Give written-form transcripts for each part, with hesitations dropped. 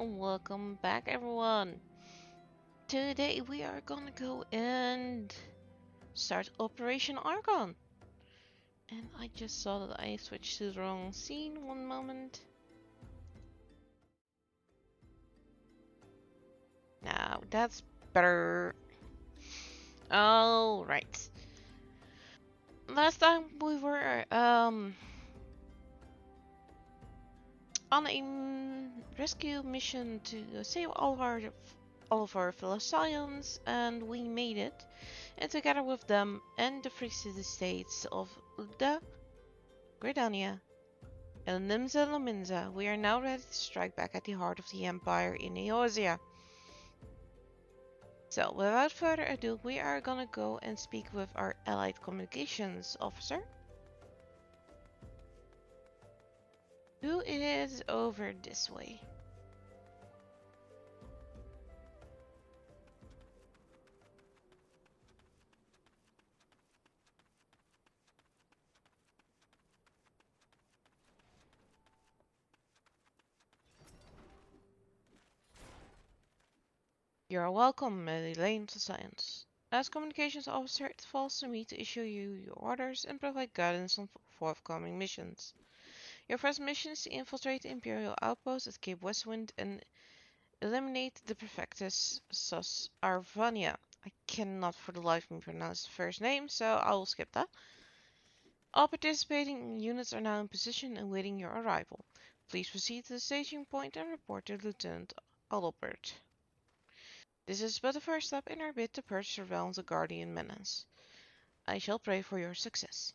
and welcome back everyone. Today we are gonna go and start Operation Argon. And I just saw that I switched to the wrong scene. One moment. Now that's better. Alright. Last time we were on a rescue mission to save all of our fellow scions, and we made it. And together with them and the free city-states of the Gridania and Nimza Laminza, we are now ready to strike back at the heart of the Empire in Eosia. So, without further ado, we are gonna go and speak with our allied communications officer, who is over this way. You are welcome, Elaine to Science. As communications officer, it falls to me to issue you your orders and provide guidance on forthcoming missions. Your first mission is to infiltrate the Imperial outpost at Cape Westwind and eliminate the Prefectus Sus Arvania. I cannot for the life of me pronounce the first name, so I will skip that. All participating units are now in position awaiting your arrival. Please proceed to the staging point and report to Lieutenant Adalbert. This is but the first step in our bid to purge the realms of Guardian menace. I shall pray for your success.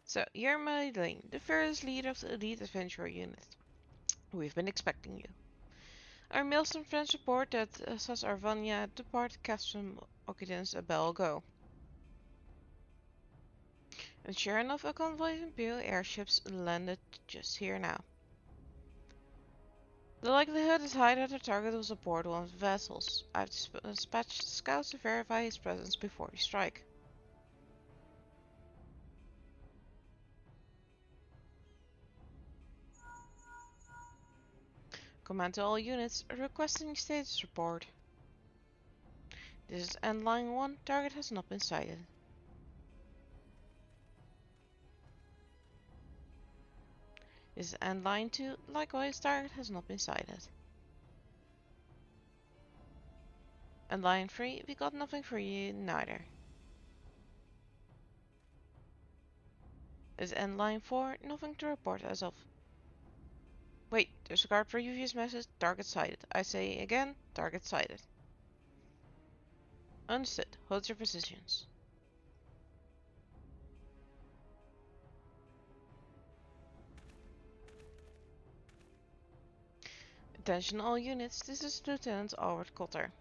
So, you're Lane, the fearless leader of the elite adventurer unit. We've been expecting you. Our Maelstrom friends report that Sas Arvania departed Castrum Occidens a bell ago. And sure enough, a convoy of Imperial airships landed just here now. The likelihood is high that our target was aboard one of the vessels. I've dispatched scouts to verify his presence before we strike. Command to all units, requesting status report. This is End Line 1, target has not been sighted. This is End Line 2, likewise target has not been sighted. And Line 3, we got nothing for you neither. This is End Line 4, nothing to report as of. Wait, disregard previous message, target sighted. I say again, target sighted. Understood, hold your positions. Attention all units, this is Lieutenant Albert Cotter.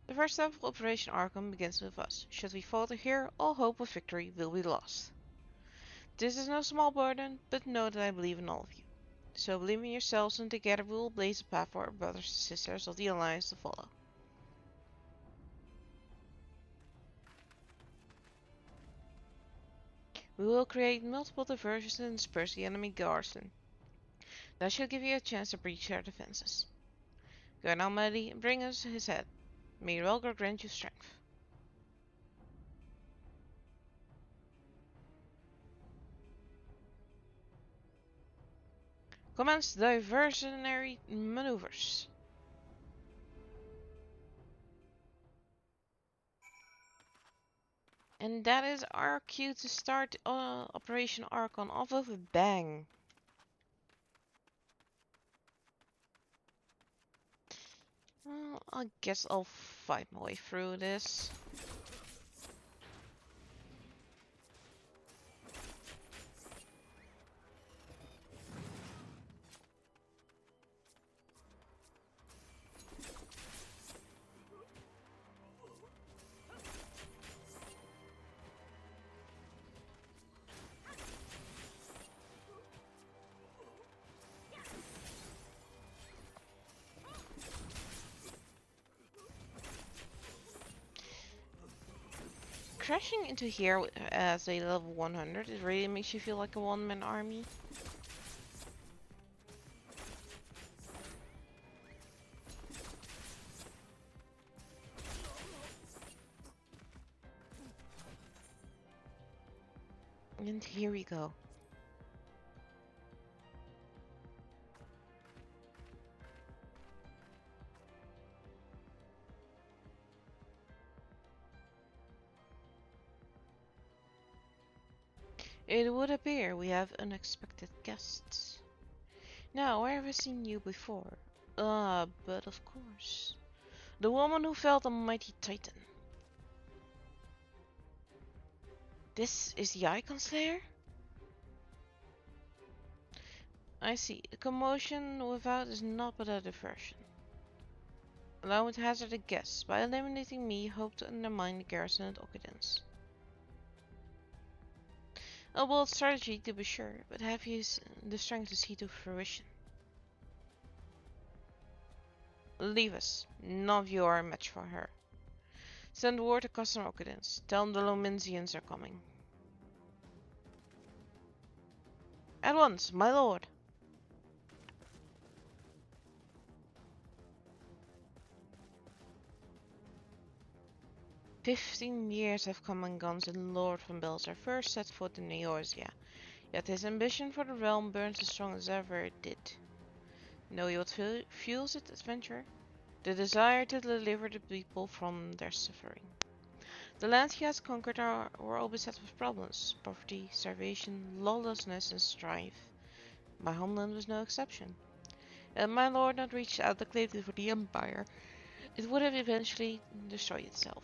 The first step of Operation Arkham begins with us. Should we falter here, all hope of victory will be lost. This is no small burden, but know that I believe in all of you. So believe in yourselves and together we will blaze a path for our brothers and sisters of the Alliance to follow. We will create multiple diversions and disperse the enemy garrison. That should give you a chance to breach their defenses. Go now, Melody, and bring us his head. May Relgar grant you strength. Commence diversionary maneuvers. And that is our cue to start Operation Archon off with a bang. Well, I guess I'll fight my way through this. Crashing into here as a level 100, it really makes you feel like a one-man army. And here we go. It would appear we have unexpected guests. Now, where have I seen you before? But of course. The woman who felled the mighty Titan. This is the Icon Slayer? I see. The commotion without is not but a diversion. Allow me to hazard a guess. By eliminating me, you hope to undermine the garrison at Occupants. A bold strategy to be sure, but have you the strength to see to fruition? Leave us. None of you are a match for her. Send word to Custom Occupants. Tell them the Lominsians are coming. At once, my lord! 15 years have come and gone since Lord von Belzer first set foot in Eorzea, yet his ambition for the realm burns as strong as ever it did. Know you what fuels it, adventurer? The desire to deliver the people from their suffering. The lands he has conquered were all beset with problems: poverty, starvation, lawlessness, and strife. My homeland was no exception. Had my lord not reached out and claimed it for the Empire, it would have eventually destroyed itself.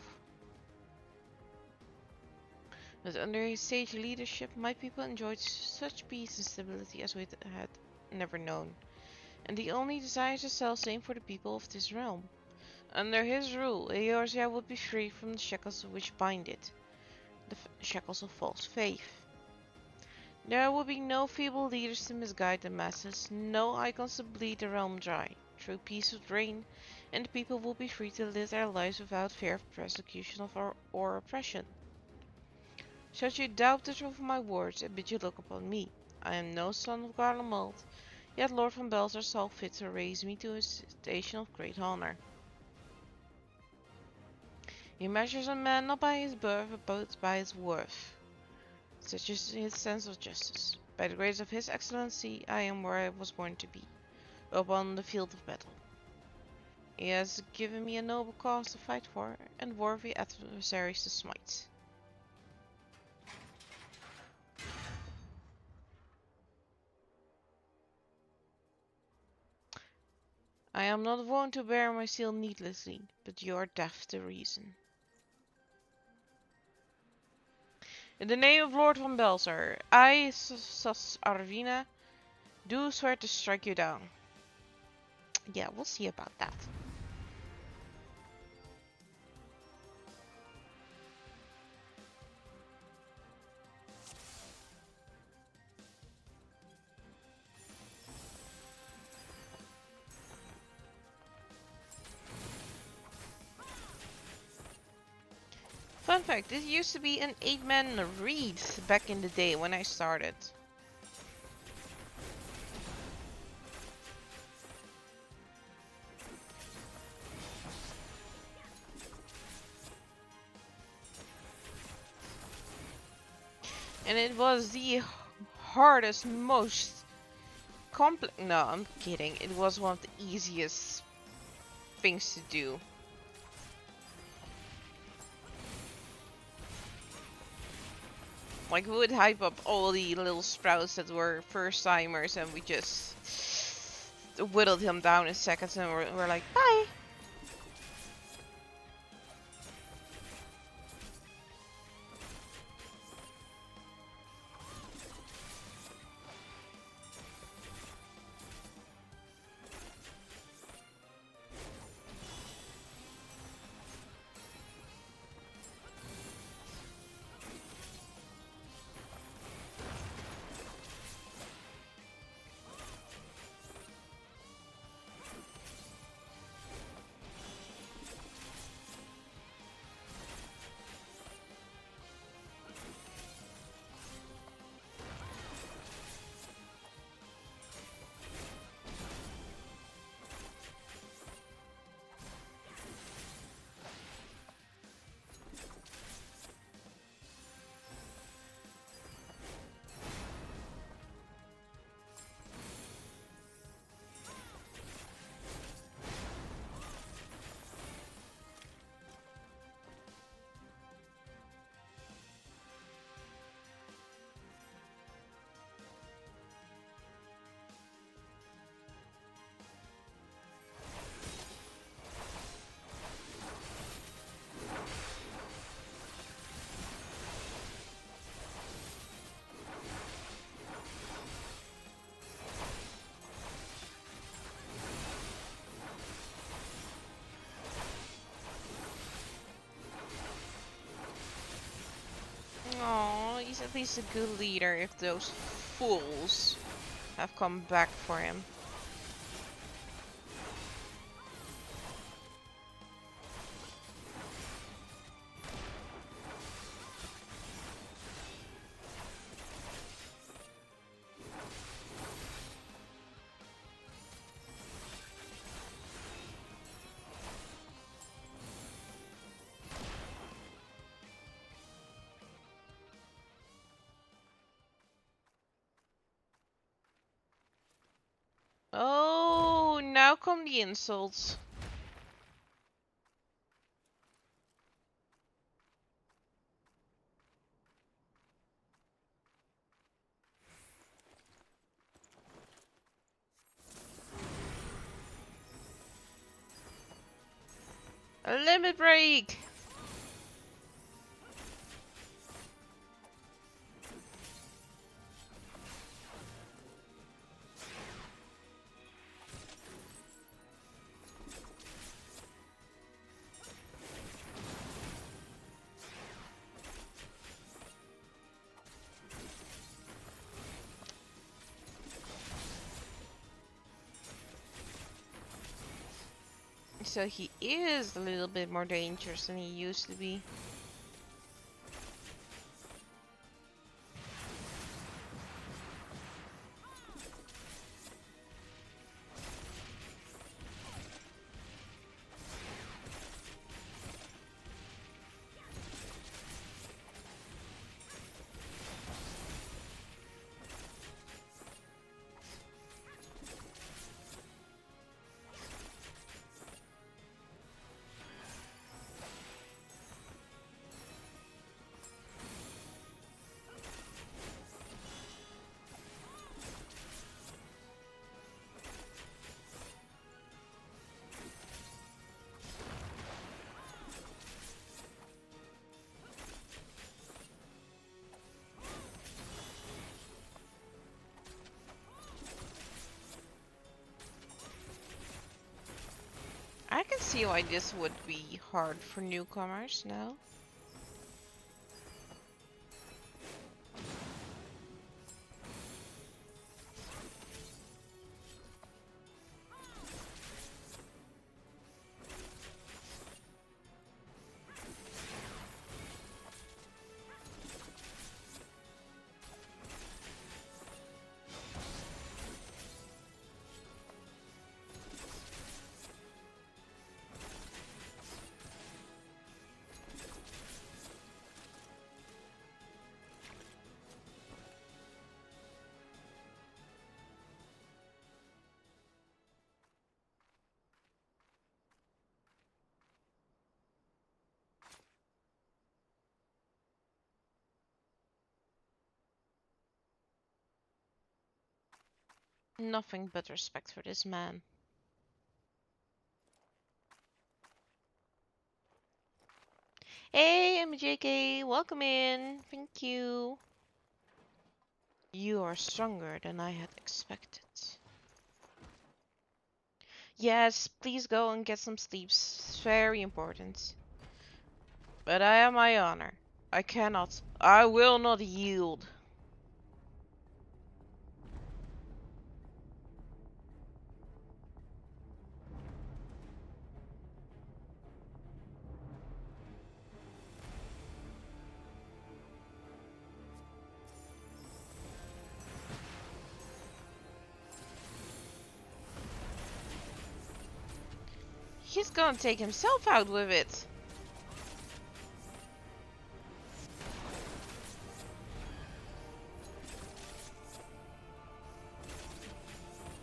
But under his sage leadership, my people enjoyed such peace and stability as we had never known, and the only desire to sell same for the people of this realm. Under his rule, Eorzea would be free from the shackles which bind it, the shackles of false faith. There would be no feeble leaders to misguide the masses, no icons to bleed the realm dry. True peace would reign, and the people would be free to live their lives without fear of persecution or oppression. Should you doubt the truth of my words, I bid you look upon me. I am no son of Garleans, yet Lord von Belzer saw fit to raise me to a station of great honor. He measures a man not by his birth, but by his worth. Such is his sense of justice. By the grace of his excellency, I am where I was born to be, upon the field of battle. He has given me a noble cause to fight for, and worthy adversaries to smite. I am not wont to bear my seal needlessly, but you are deaf to reason. In the name of Lord von Belzer, I, Sus Arvina, do swear to strike you down. Yeah, we'll see about that. Fun fact, this used to be an 8-man raid back in the day when I started. And it was the hardest, most complex... No, I'm kidding. It was one of the easiest things to do. Like, we would hype up all the little sprouts that were first timers, and we just whittled him down in seconds, and we're like, bye! at least a good leader if those fools have come back for him. Oh, now come the insults. A limit break! So he is a little bit more dangerous than he used to be. I can see why this would be hard for newcomers now. Nothing but respect for this man. Hey, MJK, welcome in. Thank you. You are stronger than I had expected. Yes, please go and get some sleep. It's very important. But I have my honor. I cannot. I will not yield. He's gonna take himself out with it.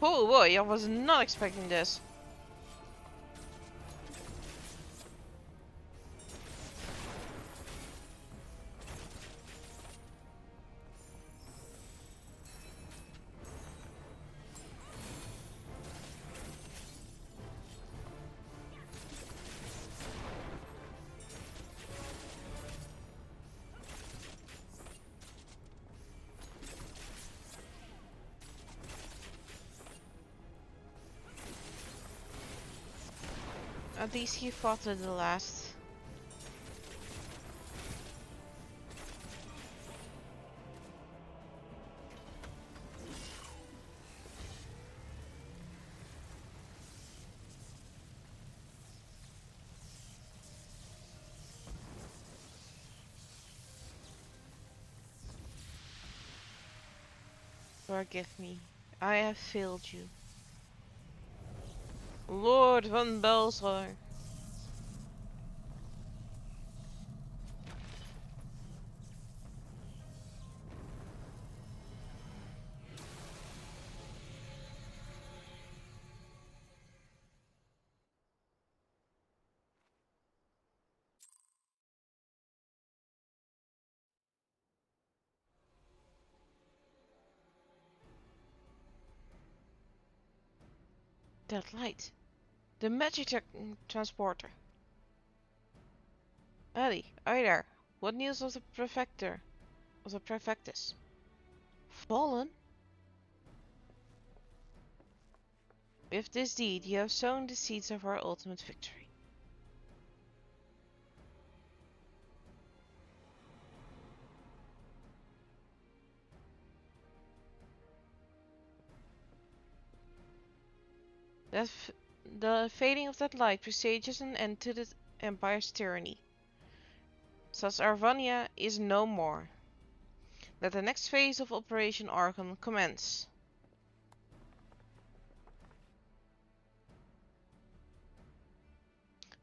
Oh boy, I was not expecting this. At least he fought to the last. Forgive me. I have failed you. Lord van Belsar. That light. The magic transporter. Ellie, are you there? What news of the prefector? Of the prefectus? Fallen? With this deed, you have sown the seeds of our ultimate victory. The fading of that light presages an end to the Empire's tyranny. Thus Arvania is no more. Let the next phase of Operation Archon commence.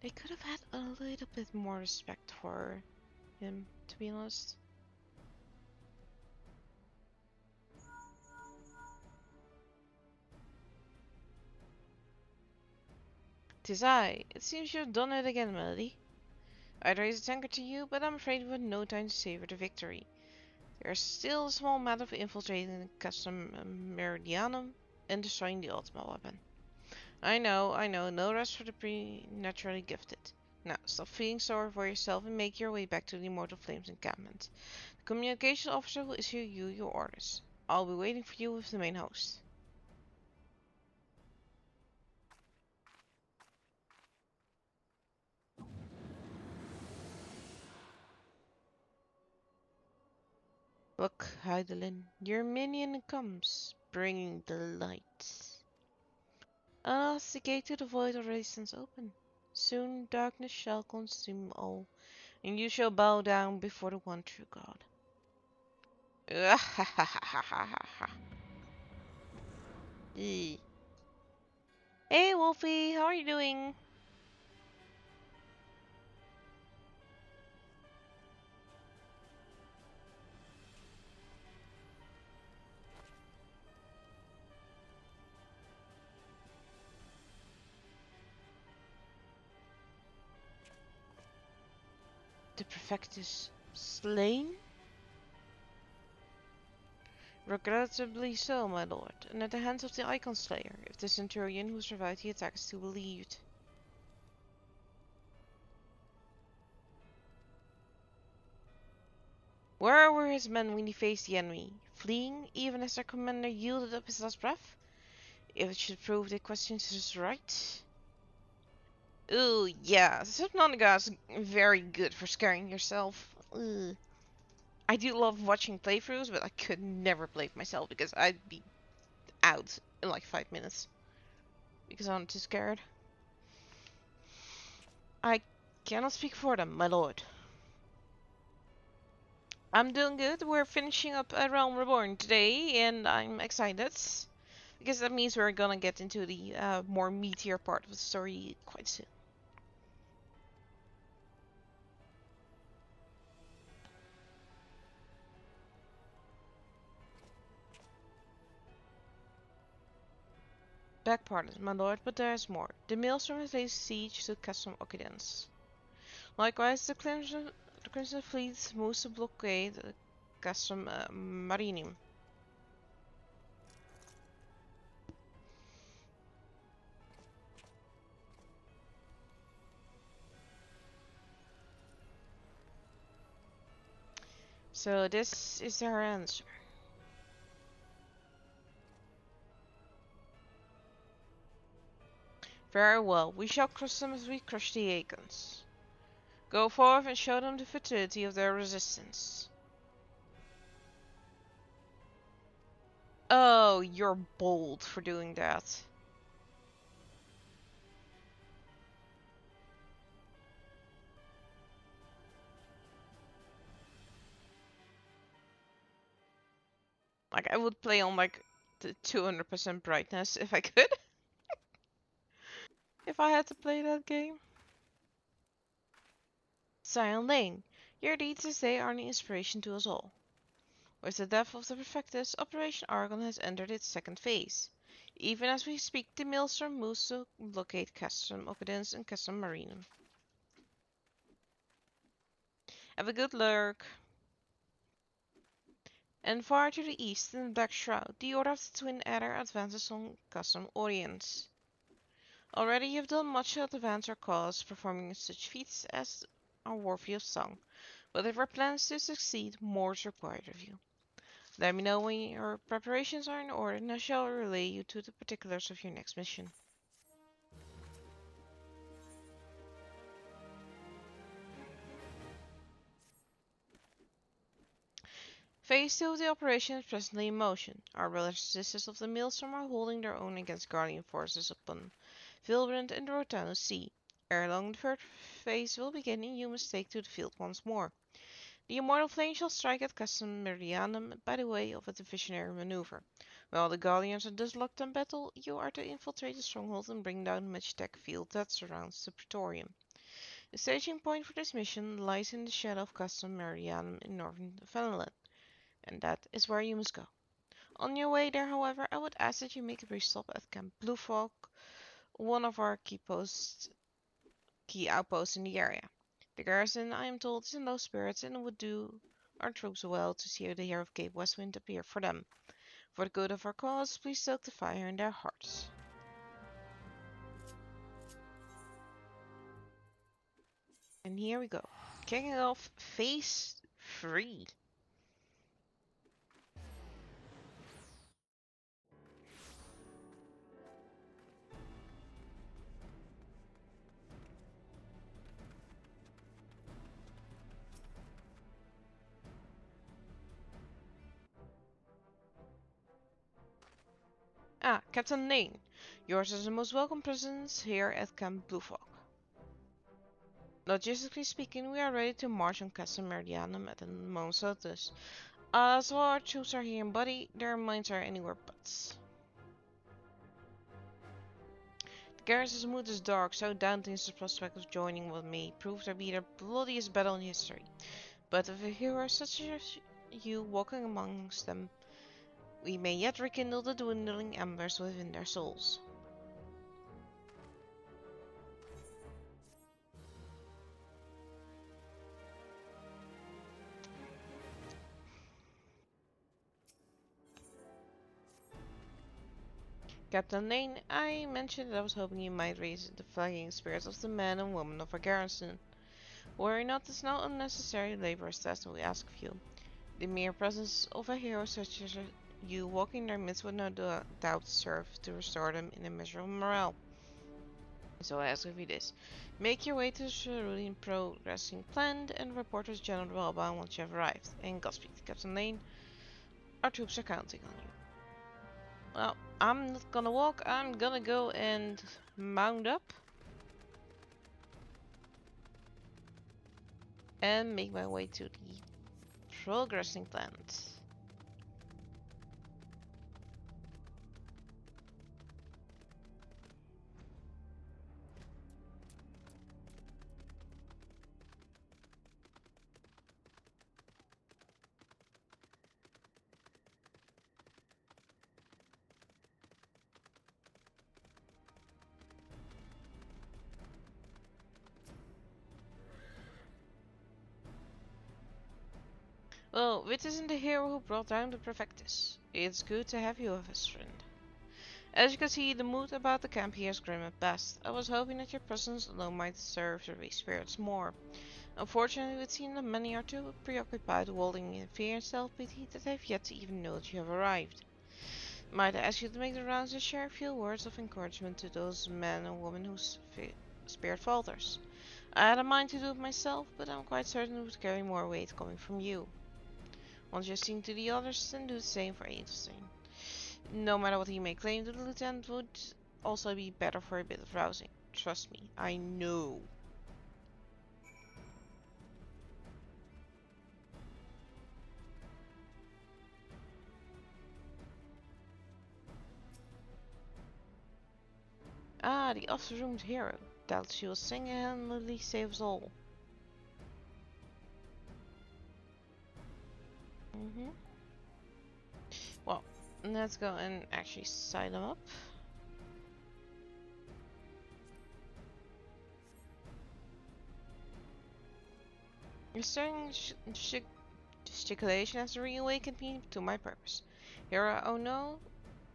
They could have had a little bit more respect for him, to be honest. "'Tis I. It seems you've done it again, Melody. I'd raise a tankard to you, but I'm afraid we've no time to savor the victory. There's still a small matter of infiltrating the custom Meridianum and destroying the ultimate weapon. I know, no rest for the preternaturally gifted. Now, stop feeling sorry for yourself and make your way back to the Immortal Flames encampment. The communications officer will issue you your orders. I'll be waiting for you with the main host." Look, Heidelin, your minion comes, bringing the light. Alas, the gate to the void already stands open. Soon darkness shall consume all, and you shall bow down before the one true God. Hey, Wolfie, how are you doing? The prefect is slain? Regrettably so, my lord, and at the hands of the Icon Slayer, if the centurion who survived the attack is to be believed. Where were his men when he faced the enemy? Fleeing, even as their commander yielded up his last breath? If it should prove the question is right. Ooh, yeah, Subnautica is very good for scaring yourself. Ugh. I do love watching playthroughs, but I could never play it myself because I'd be out in like 5 minutes. Because I'm too scared. I cannot speak for them, my lord. I'm doing good. We're finishing up A Realm Reborn today, and I'm excited. Because that means we're gonna get into the more meatier part of the story quite soon. Back pardon, my lord, but there is more. The Maelstrom has laid siege to Custom Occupants. Likewise, the Crimson Fleet moves to blockade the Custom Marinum. So this is their answer. Very well, we shall crush them as we crush the Aegons. Go forth and show them the futility of their resistance. Oh, you're bold for doing that. Like I would play on like the 200% brightness if I could. If I had to play that game. Zion Lane. Your deeds this day are an inspiration to us all. With the death of the Perfectus, Operation Argon has entered its second phase. Even as we speak, the Maelstrom moves to locate Castrum Occupants and Castrum Marinum. Have a good lurk. And far to the east, in the Black Shroud, the Order of the Twin Adder advances on Castrum Oriens. Already you've done much to advance our cause, performing such feats as are worthy of song. But if our plans to succeed, more is required of you. Let me know when your preparations are in order, and I shall relay you to the particulars of your next mission. Phase 2 of the operation is presently in motion. Our brothers and sisters of the Maelstrom are holding their own against Garlean forces upon Vilbrand and the Rotano Sea. Ere long the third phase will begin, and you must take to the field once more. The immortal flame shall strike at Castum Meridianum by the way of a divisionary maneuver. While the Garleans are thus locked in battle, you are to infiltrate the stronghold and bring down the Magitech field that surrounds the Praetorium. The staging point for this mission lies in the shadow of Castum Meridianum in northern Fenland, and that is where you must go. On your way there, however, I would ask that you make a brief stop at Camp Blue Frog, one of our key outposts in the area. The garrison, I am told, is in low spirits and it would do our troops well to see the hero of Cape Westwind appear for them. For the good of our cause, please stoke the fire in their hearts. And here we go. Kicking off Phase 3. Ah, Captain Lane. Yours is the most welcome presence here at Camp Blue Frog. Logistically speaking, we are ready to march on Castle Meridianum at a moment's notice. As all our troops are here in body, their minds are anywhere but. The garrison's mood is dark, so daunting is the prospect of joining what may prove to be the bloodiest battle in history. But with a hero such as you walking amongst them, we may yet rekindle the dwindling embers within their souls. Captain Lane, I mentioned that I was hoping you might raise the flagging spirits of the men and women of our garrison. Worry not, it's no unnecessary laborious task we ask of you. The mere presence of a hero such as you walking their midst would no doubt serve to restore them in a measure of morale. So I ask of you this. Make your way to the cerulean progressing planned and report us General Wellbound once you have arrived. And Godspeed, Captain Lane. Our troops are counting on you. Well, I'm not gonna walk, I'm gonna go and mount up. And make my way to the progressing plant. Well, Wit isn't the hero who brought down the Perfectus. It's good to have you with us, friend. As you can see, the mood about the camp here is grim at best. I was hoping that your presence alone might serve to raise spirits more. Unfortunately, it seems that many are too preoccupied walling in fear and self-pity that they have yet to even know that you have arrived. Might I ask you to make the rounds and share a few words of encouragement to those men and women whose spirit falters? I had a mind to do it myself, but I'm quite certain it would carry more weight coming from you. Once you've seen to the others, then do the same for Edelstein. No matter what he may claim, the lieutenant would also be better for a bit of rousing. Trust me, I know. Ah, the oft-rumored hero. Doubt she will single-handedly save us all. Well, let's go and actually sign them up. Restoring gesticulation has reawakened me to my purpose. Hero, oh no,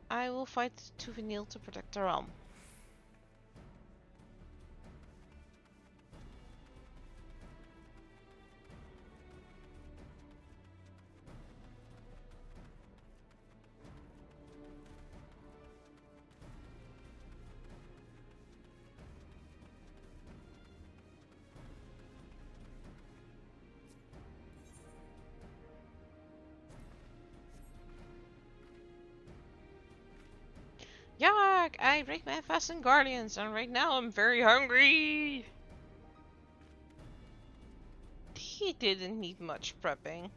I will fight tooth and nail to protect the realm. Yuck! I break my fast in Garleans, and right now I'm very hungry! He didn't need much prepping.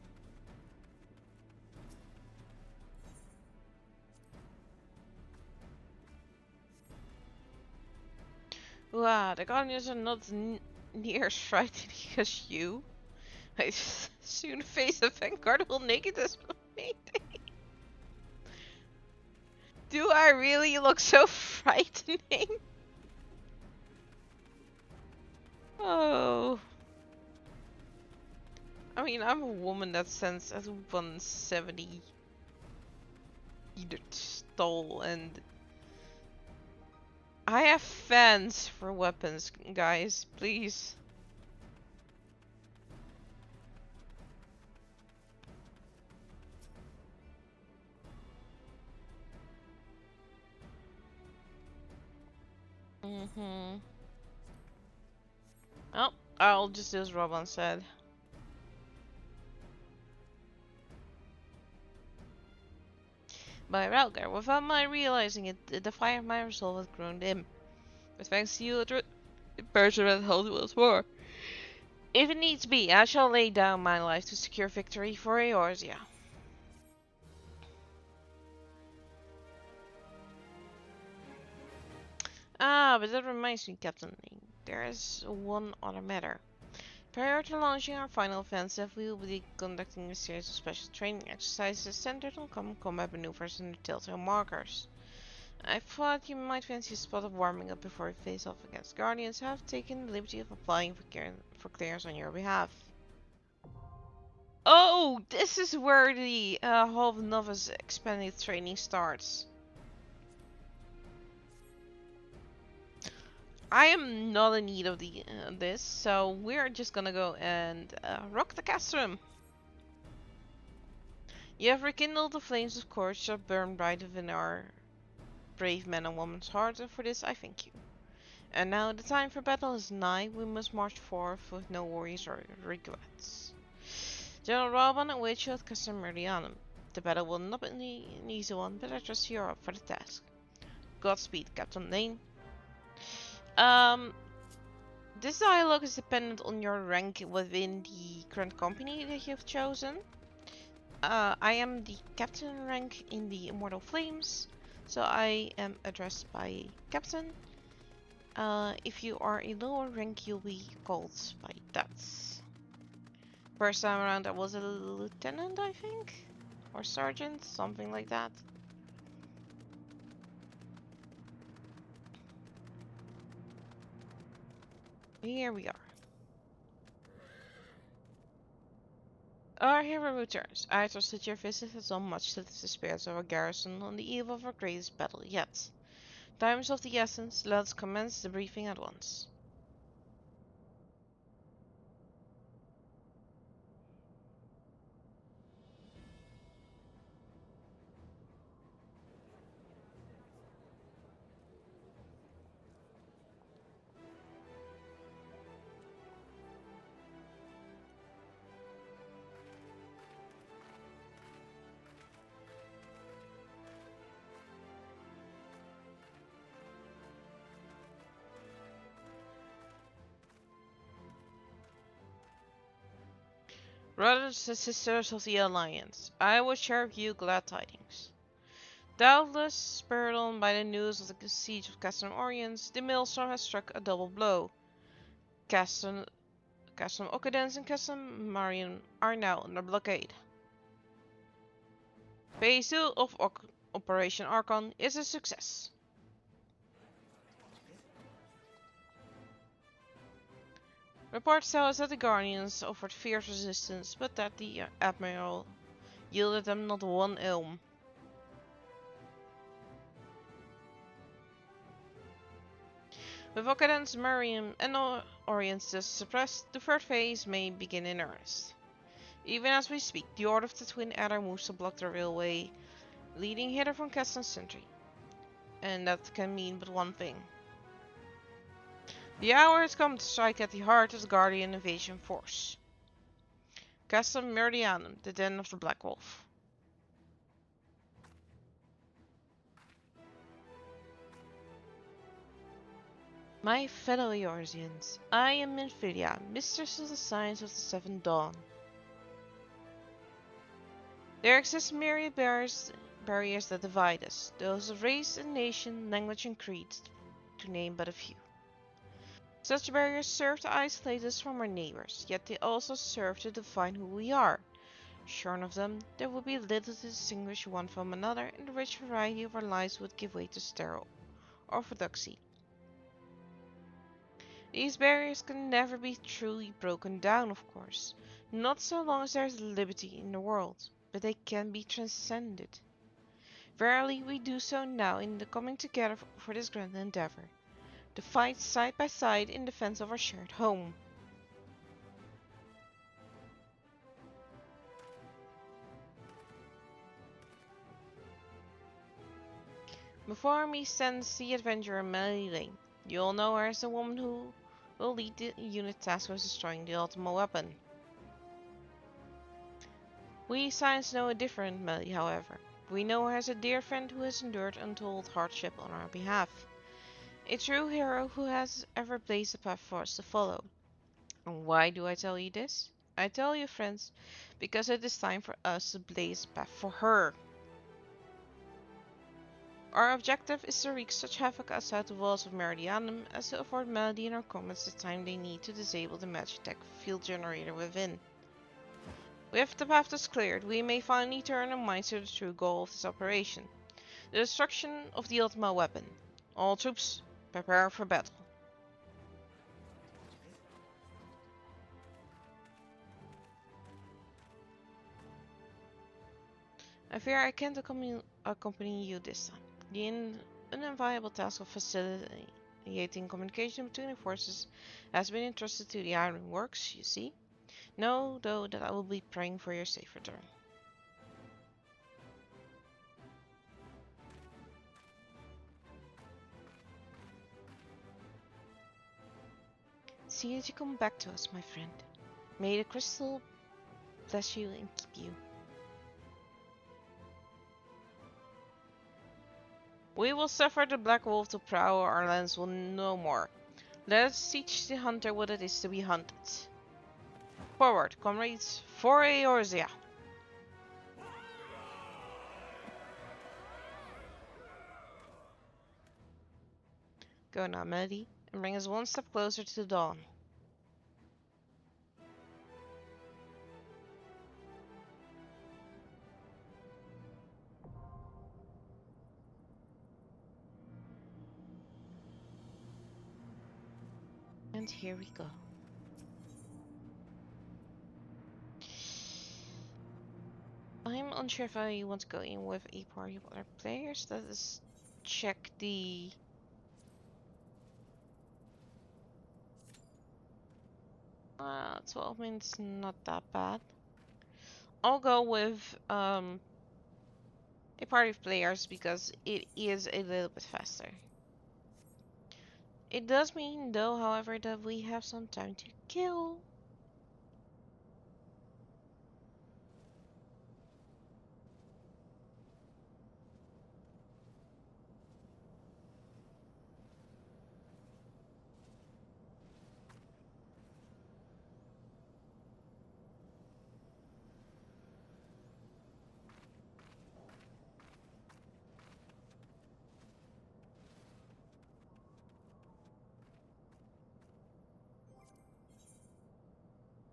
Wow, the Garleans are not near as frightening as you. I soon face a vanguard will naked as me. Do I really look so frightening? Oh. I mean, I'm a woman that sends at 170 either stole, and I have fans for weapons, guys, please. Oh, I'll just do as Robin said. By Ralgar, without my realizing it, the fire of my resolve had grown dim. But thanks to you, it persevered held once more. If it needs be, I shall lay down my life to secure victory for Eorzea. Ah, but that reminds me, Captain Ling. There is one other matter. Prior to launching our final offensive, we will be conducting a series of special training exercises centered on common combat maneuvers and telltale markers. I thought you might fancy a spot of warming up before we face off against Guardians, so I have taken the liberty of applying for clearance on your behalf. Oh, this is where the Hall of Novice expanded training starts. I am not in need of this, so we're just gonna go and rock the castrum. You have rekindled the flames of courage that burn bright within our brave men and women's hearts, and for this I thank you. And now the time for battle is nigh. We must march forth with no worries or regrets. General Robin awaits you at Castle Meridianum. The battle will not be an easy one, but I trust you are up for the task. Godspeed, Captain Lane. This dialogue is dependent on your rank within the current company that you've chosen. I am the captain rank in the Immortal Flames, so I am addressed by Captain. If you are a lower rank, you'll be called by that. First time around, I was a lieutenant, I think? Or sergeant, something like that. Here we are. Our hero returns. I trust that your visit has done much to the spirits of our garrison on the eve of our greatest battle yet. Time is of the essence. Let's commence the briefing at once. Brothers and sisters of the Alliance, I will share with you glad tidings. Doubtless spurred on by the news of the siege of Castle Oriens, the maelstrom has struck a double blow. Castle Occadens and Castle Marion are now under blockade. Phase 2 of Operation Archon is a success. Reports tell us that the Garleans offered fierce resistance, but that the Admiral yielded them not one elm. With Occadens, Mariam, and Orients thus suppressed, the third phase may begin in earnest. Even as we speak, the Order of the Twin Adder moves to block the railway leading hither from Castle Sentry. And that can mean but one thing. The hour has come to strike at the heart of the Guardian invasion force. Castle Meridianum, the den of the Black Wolf. My fellow Eorzeans, I am Minfilia, mistress of the science of the Seventh Dawn. There exist myriad barriers that divide us, those of race and nation, language and creed, to name but a few. Such barriers serve to isolate us from our neighbors, yet they also serve to define who we are. Shorn of them, there would be little to distinguish one from another, and the rich variety of our lives would give way to sterile orthodoxy. These barriers can never be truly broken down, of course, not so long as there is liberty in the world, but they can be transcended. Verily, we do so now in the coming together for this grand endeavor, to fight side by side in defense of our shared home. Before me stands the adventurer Melody Lane. You all know her as the woman who will lead the unit tasked with destroying the ultimate weapon. We Science know a different Melody, however. We know her as a dear friend who has endured untold hardship on our behalf. A true hero who has ever blazed a path for us to follow. And why do I tell you this? I tell you, friends, because it is time for us to blaze a path for her. Our objective is to wreak such havoc outside the walls of Meridianum as to afford Melody and her comrades the time they need to disable the Magitech field generator within. With the path thus cleared, we may finally turn our minds to the true goal of this operation, the destruction of the ultimate weapon. All troops, prepare for battle. I fear I can't accompany you this time. The unenviable task of facilitating communication between the forces has been entrusted to the Iron Works, you see. Know, though, that I will be praying for your safe return. See that you come back to us, my friend. May the crystal bless you and keep you. We will suffer the Black Wolf to prowl our lands no more. Let us teach the hunter what it is to be hunted. Forward, comrades, for Eorzea! Go now, Melody, and bring us one step closer to the dawn. And here we go. I'm unsure if I want to go in with a party of other players. Let us check the... 12 minutes, not that bad. I'll go with a party of players because it is a little bit faster. It does mean, though, however, that we have some time to kill.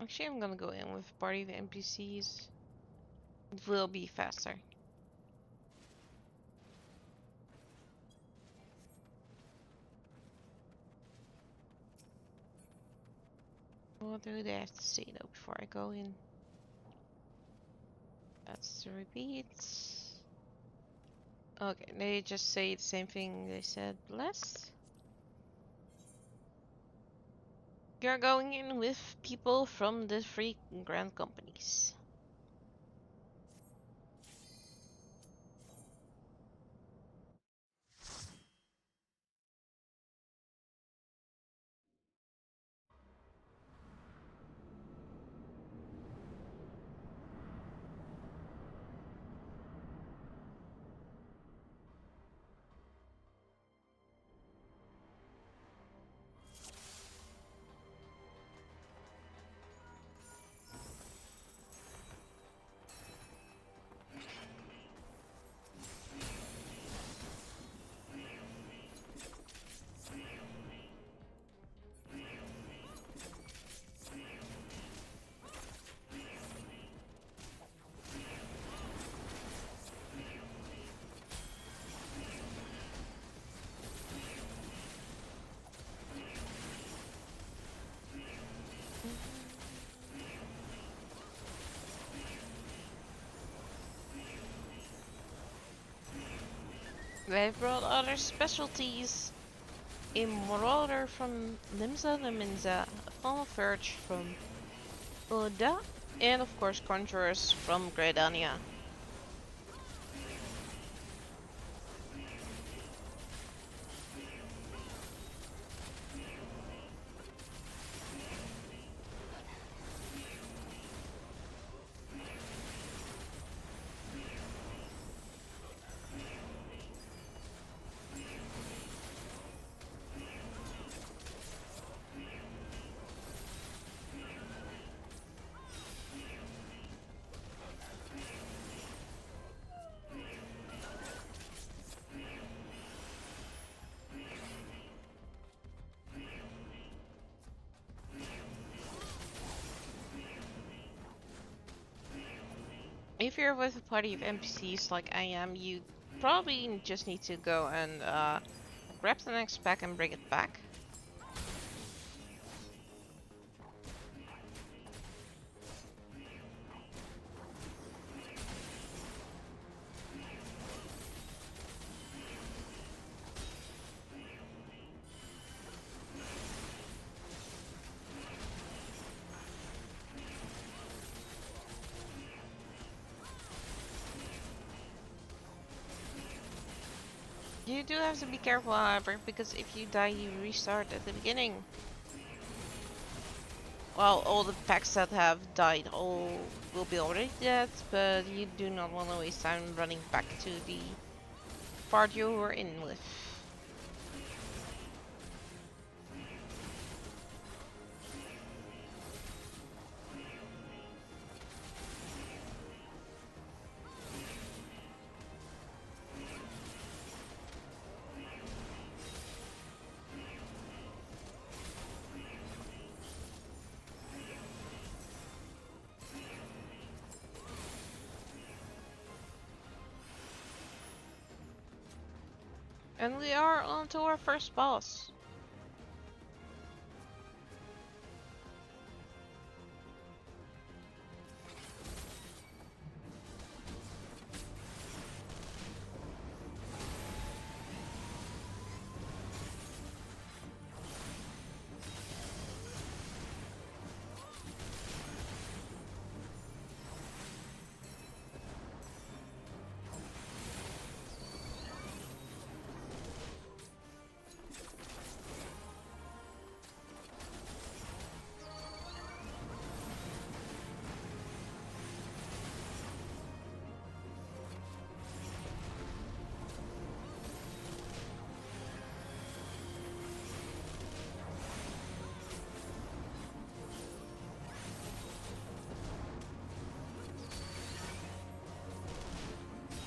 Actually, I'm gonna go in with a party of NPCs. It will be faster. What do they have to say though before I go in? That's the repeats. Okay, they just say the same thing they said last. You're going in with people from the three grand companies. They've brought other specialties. A Marauder from Limsa Liminza, a Funnel Verge from Oda, and of course Conjurers from Gredania. If you're with a party of NPCs like I am, you probably just need to go and grab the next pack and bring it back. You do have to be careful, however, because if you die, you restart at the beginning. Well, all the packs that have died all will be already dead, but you do not want to waste time running back to the part you were in with. And we are on to our first boss.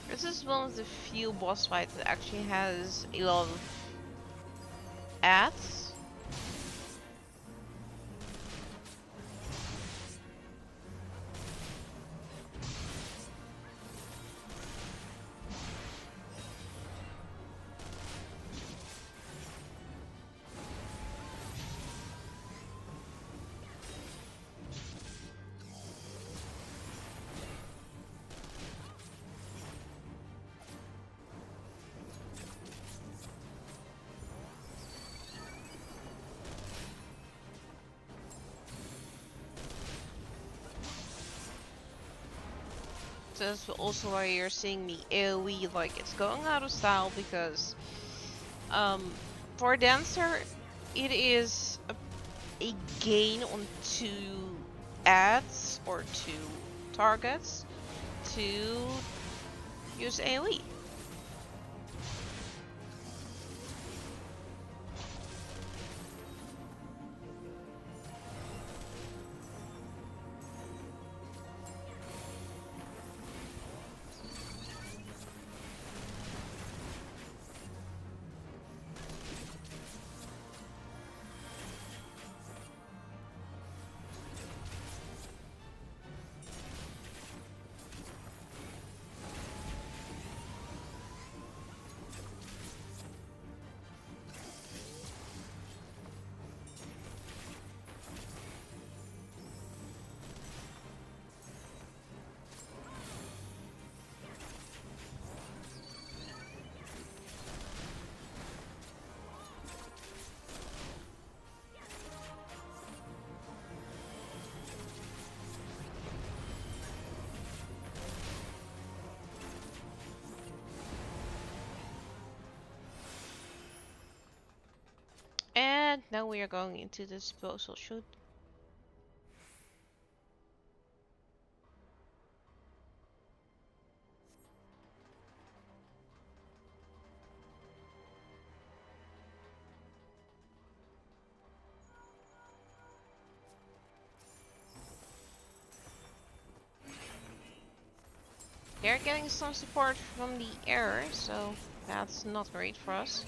This is one of the few boss fights that actually has a lot of ads. That's also why you're seeing me AoE like it's going out of style, because for a dancer it is a gain on 2 ads or 2 targets to use AoE. And now we are going into the disposal chute. They're getting some support from the air, so that's not great for us.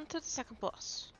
to the second boss.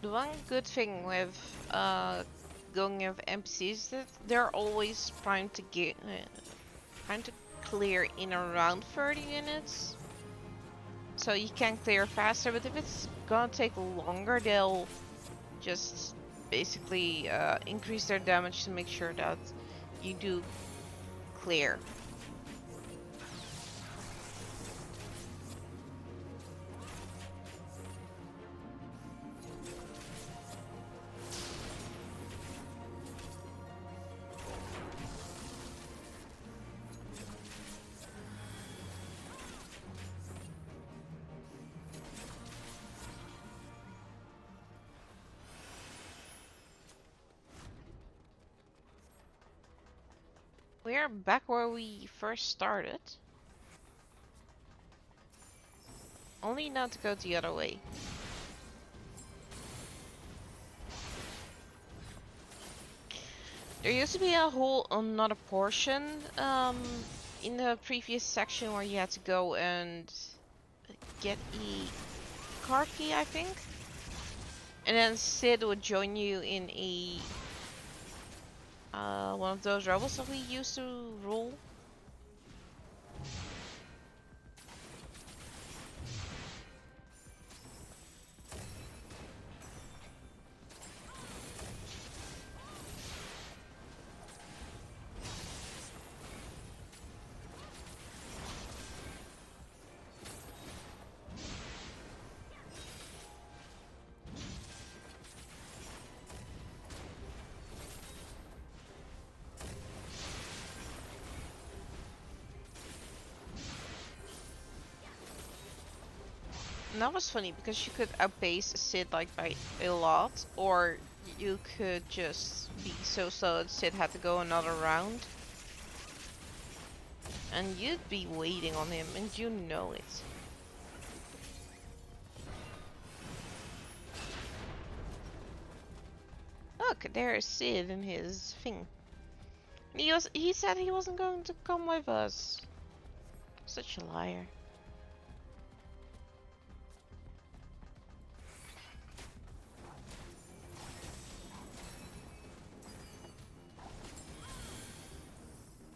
The one good thing with going with NPCs is that they're always trying to clear in around 30 minutes. So you can clear faster, but if it's gonna take longer, they'll just basically increase their damage to make sure that you do clear. We're back where we first started. Only now to go the other way. There used to be a whole another portion in the previous section where you had to go and get a car key, I think. And then Sid would join you in a one of those robots that we used to rule. And that was funny because you could outpace Sid like by a lot, or you could just be so slow that Sid had to go another round. And you'd be waiting on him, and you know it. Look, there's Sid and his thing. He said he wasn't going to come with us. Such a liar.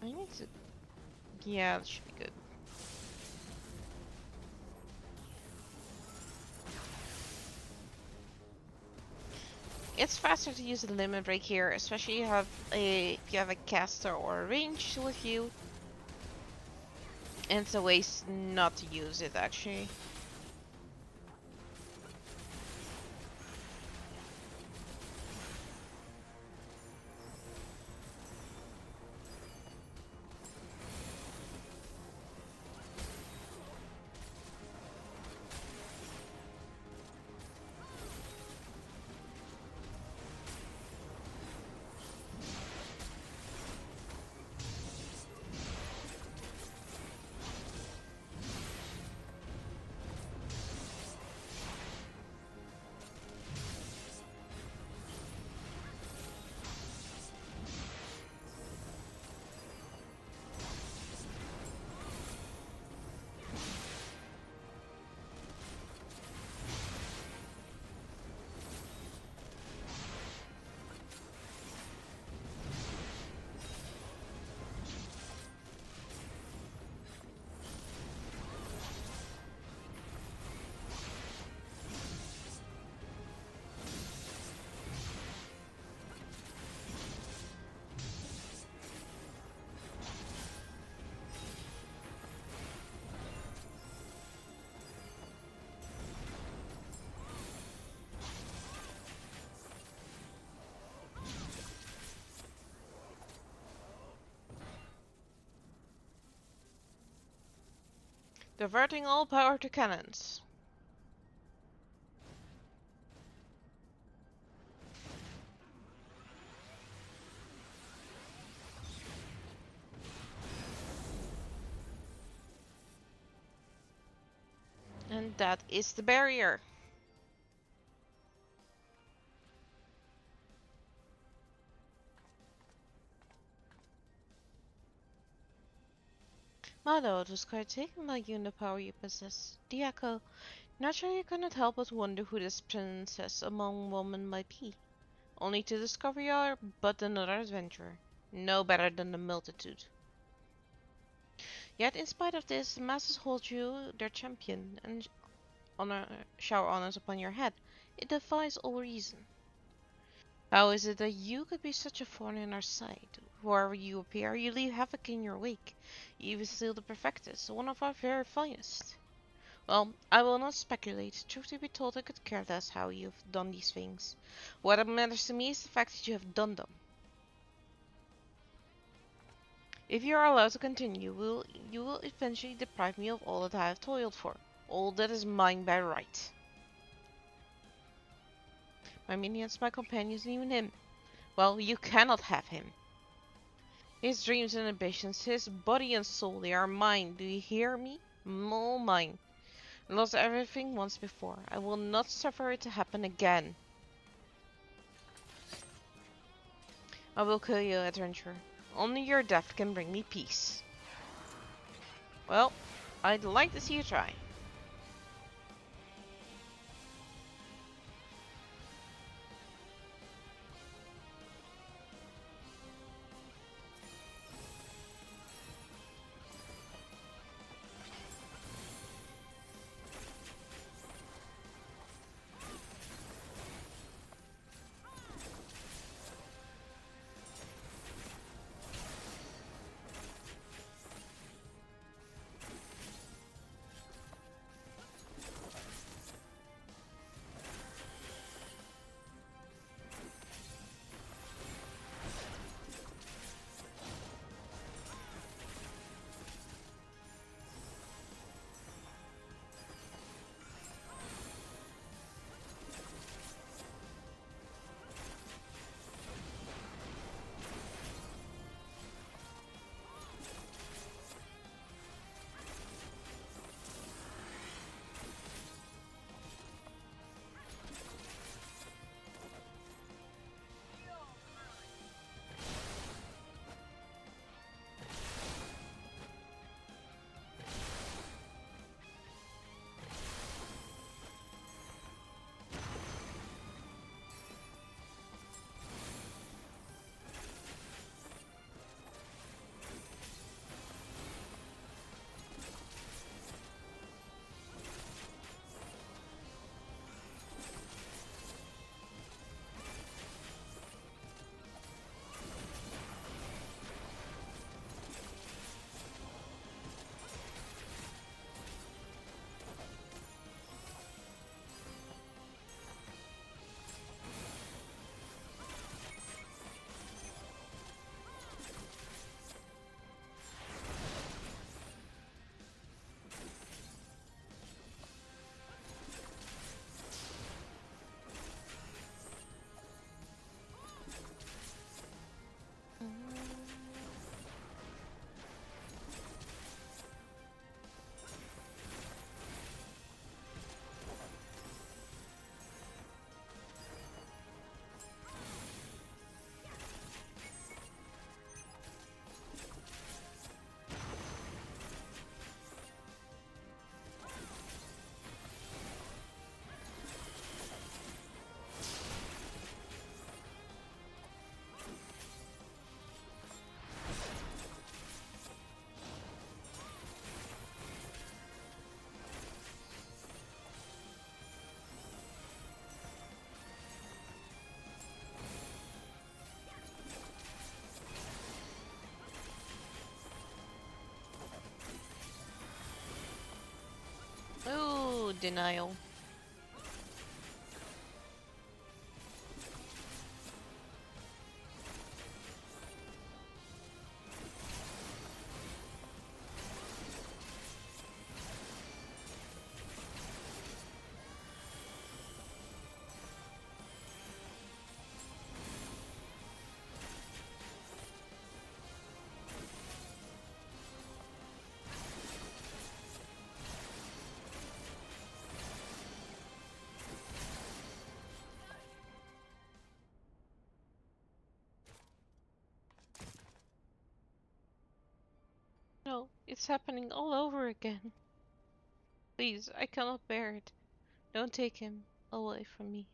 I need to... Yeah, that should be good. It's faster to use the limit break here, especially if you have a caster or a range with you. And it's a waste not to use it, actually. Diverting all power to cannons. And that is the barrier. Although it was quite taken by you and the power you possess, the Echo, naturally you cannot help but wonder who this princess among women might be. Only to discover you are but another adventurer, no better than the multitude. Yet in spite of this, the masses hold you their champion and shower honors upon your head. It defies all reason. How is it that you could be such a thorn in our side? Wherever you appear, you leave havoc in your wake. You even steal the perfectus, one of our very finest. Well, I will not speculate. Truth to be told, I could care less how you have done these things. What matters to me is the fact that you have done them. If you are allowed to continue, you will eventually deprive me of all that I have toiled for. All that is mine by right. My minions, my companions, and even him. Well, you cannot have him. His dreams and ambitions, his body and soul, they are mine. Do you hear me? All mine. I lost everything once before. I will not suffer it to happen again. I will kill you, adventurer. Only your death can bring me peace. Well, I'd like to see you try. Ooh, denial. It's happening all over again. Please, I cannot bear it. Don't take him away from me.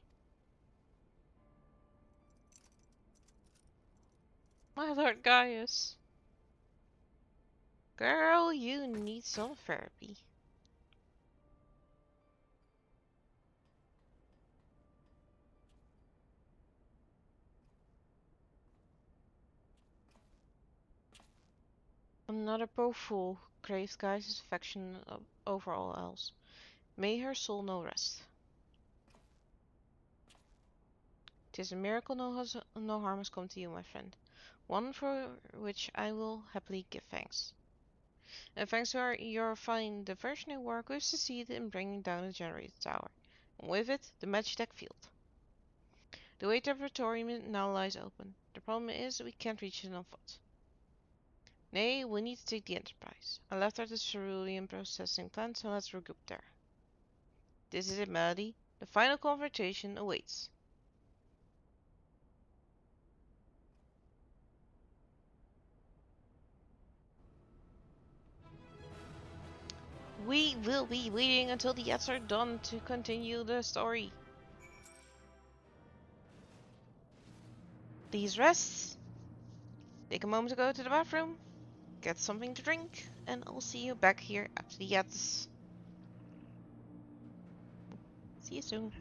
My Lord Gaius. Girl, you need some therapy. Another poor fool craves Gaius' affection over all else. May her soul know rest. 'Tis a miracle no harm has come to you, my friend. One for which I will happily give thanks. And thanks to your finding the version of work, we've succeeded in bringing down the generator tower. And with it, the Magitech field. The way laboratorium now lies open. The problem is we can't reach it on foot. Nay, we need to take the Enterprise. I left her at the cerulean processing plant, so let's regroup there. This is it, Melody. The final confrontation awaits. We will be waiting until the ads are done to continue the story. Please rest. Take a moment to go to the bathroom, get something to drink, and I'll see you back here after the ads. See you soon.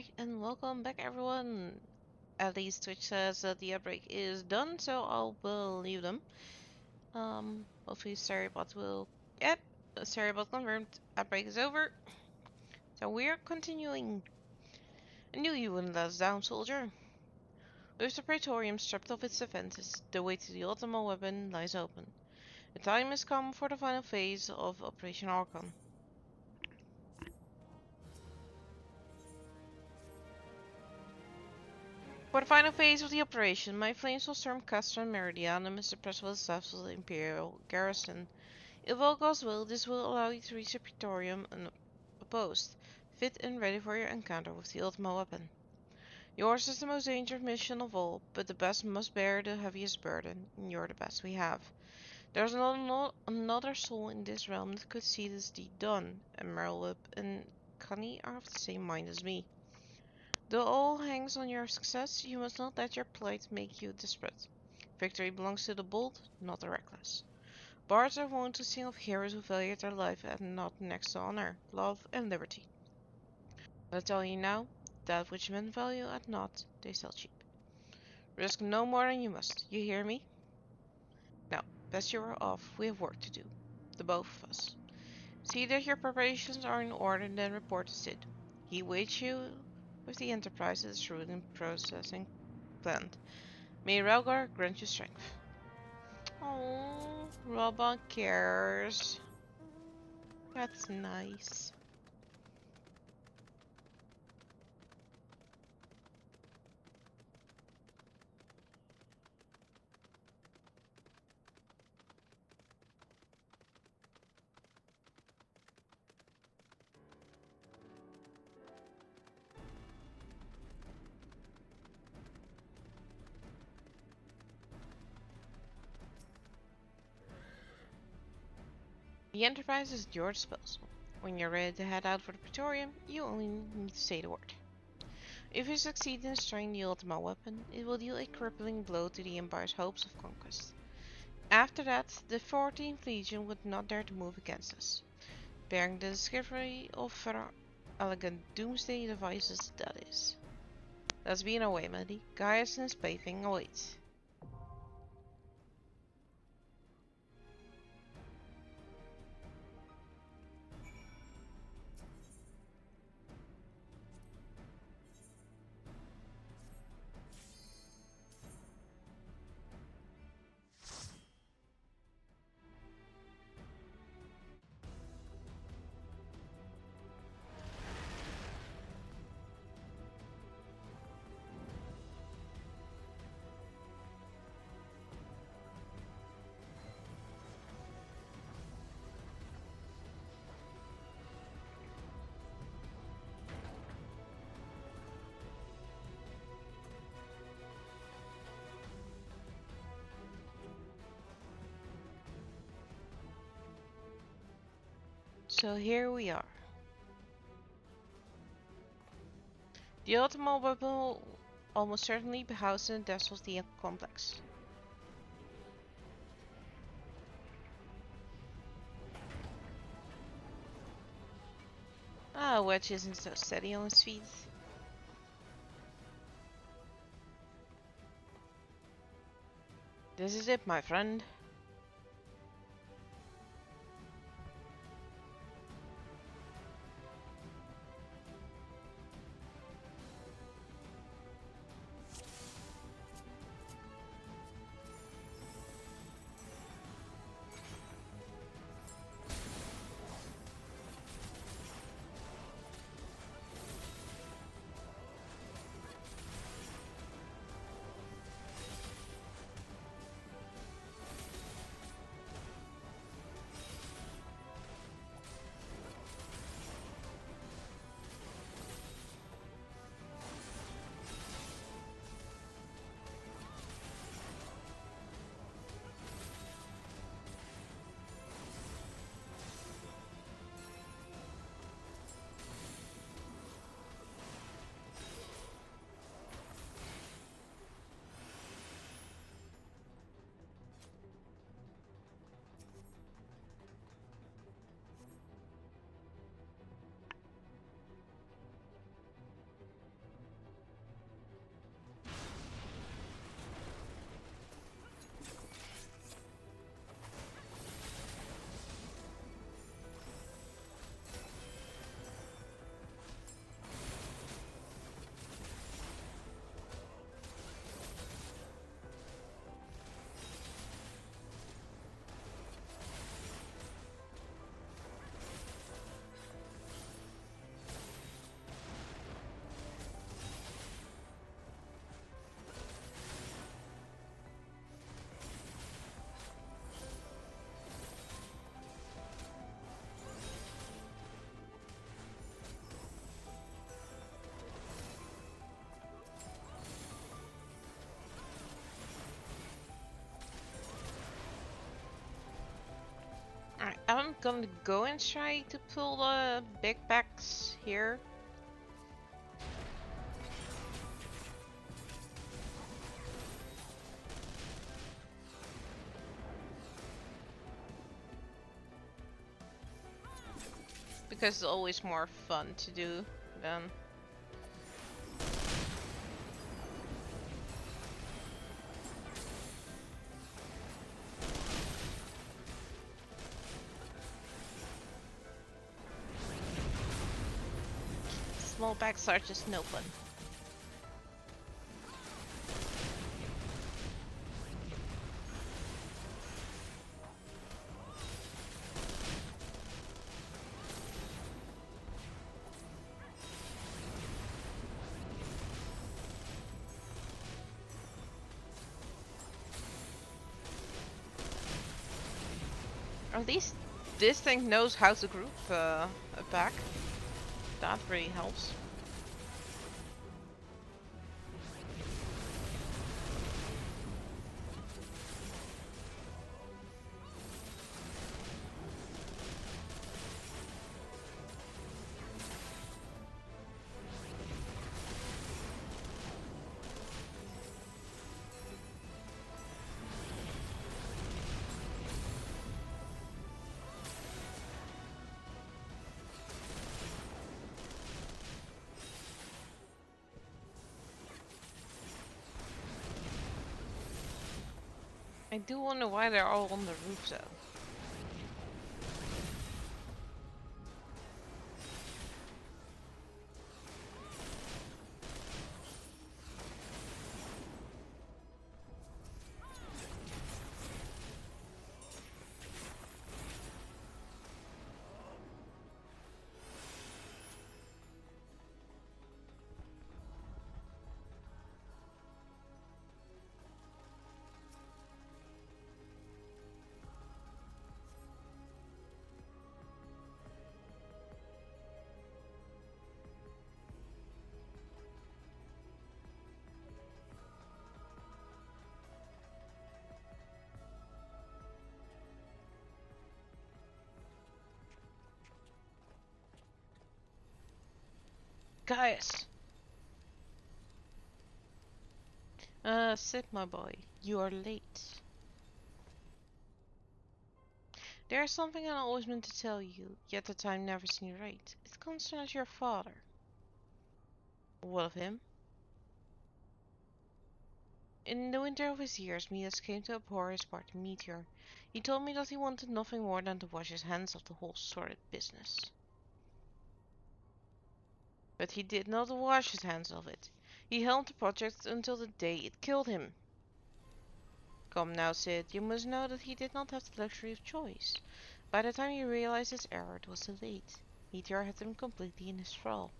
Alright, and welcome back everyone. At least Twitch says that the outbreak is done, so I'll believe them. Hopefully Starybot will... Yep, Starybot confirmed. Outbreak is over. So we're continuing. I knew you wouldn't let us down, soldier. With the Praetorium stripped of its defenses, the way to the ultimate weapon lies open. The time has come for the final phase of Operation Archon. For the final phase of the operation, my flames will storm Castra and Meridian amidst the press of the staffs of the Imperial garrison. If all goes well, this will allow you to reach the Praetorium unopposed, fit and ready for your encounter with the ultimate weapon. Yours is the most dangerous mission of all, but the best must bear the heaviest burden, and you're the best we have. There's another soul in this realm that could see this deed done, and Merlwip and Connie are of the same mind as me. Though all hangs on your success, you must not let your plight make you desperate. Victory belongs to the bold, not the reckless. Bards are wont to sing of heroes who valued their life and not next to honor, love, and liberty. But I tell you now, that which men value at naught, they sell cheap. Risk no more than you must, you hear me? Now, best you are off, we have work to do. The both of us. See that your preparations are in order, then report to Sid. He waits you with the enterprise that is shrewd in processing planned. May Relgar grant you strength. Oh, Robot cares. That's nice. The Enterprise is at your disposal. When you're ready to head out for the Praetorium, you only need to say the word. If you succeed in destroying the ultimate weapon, it will deal a crippling blow to the Empire's hopes of conquest. After that, the 14th Legion would not dare to move against us, bearing the discovery of elegant doomsday devices, that is. Let's be on our way, Melody. Gaius and his plaything awaits. So here we are. The ultimate weapon will almost certainly be housed in the depths of the complex. Ah, Wedge isn't so steady on his feet. This is it, my friend. I'm gonna go and try to pull the big packs here. Because it's always more fun to do than... Small packs are just no fun. At least this thing knows how to group a pack. That really helps. I do wonder why they're all on the roof though. Guys! Sit my boy. You are late. There's something I always meant to tell you, yet the time never seemed right. It concerns your father. What of him? In the winter of his years, Midas came to abhor his Spartan meteor. He told me that he wanted nothing more than to wash his hands of the whole sordid business. But he did not wash his hands of it. He helmed the project until the day it killed him. Come now, Sid, you must know that he did not have the luxury of choice. By the time he realized his error, it was too late. Meteor had him completely in his thrall.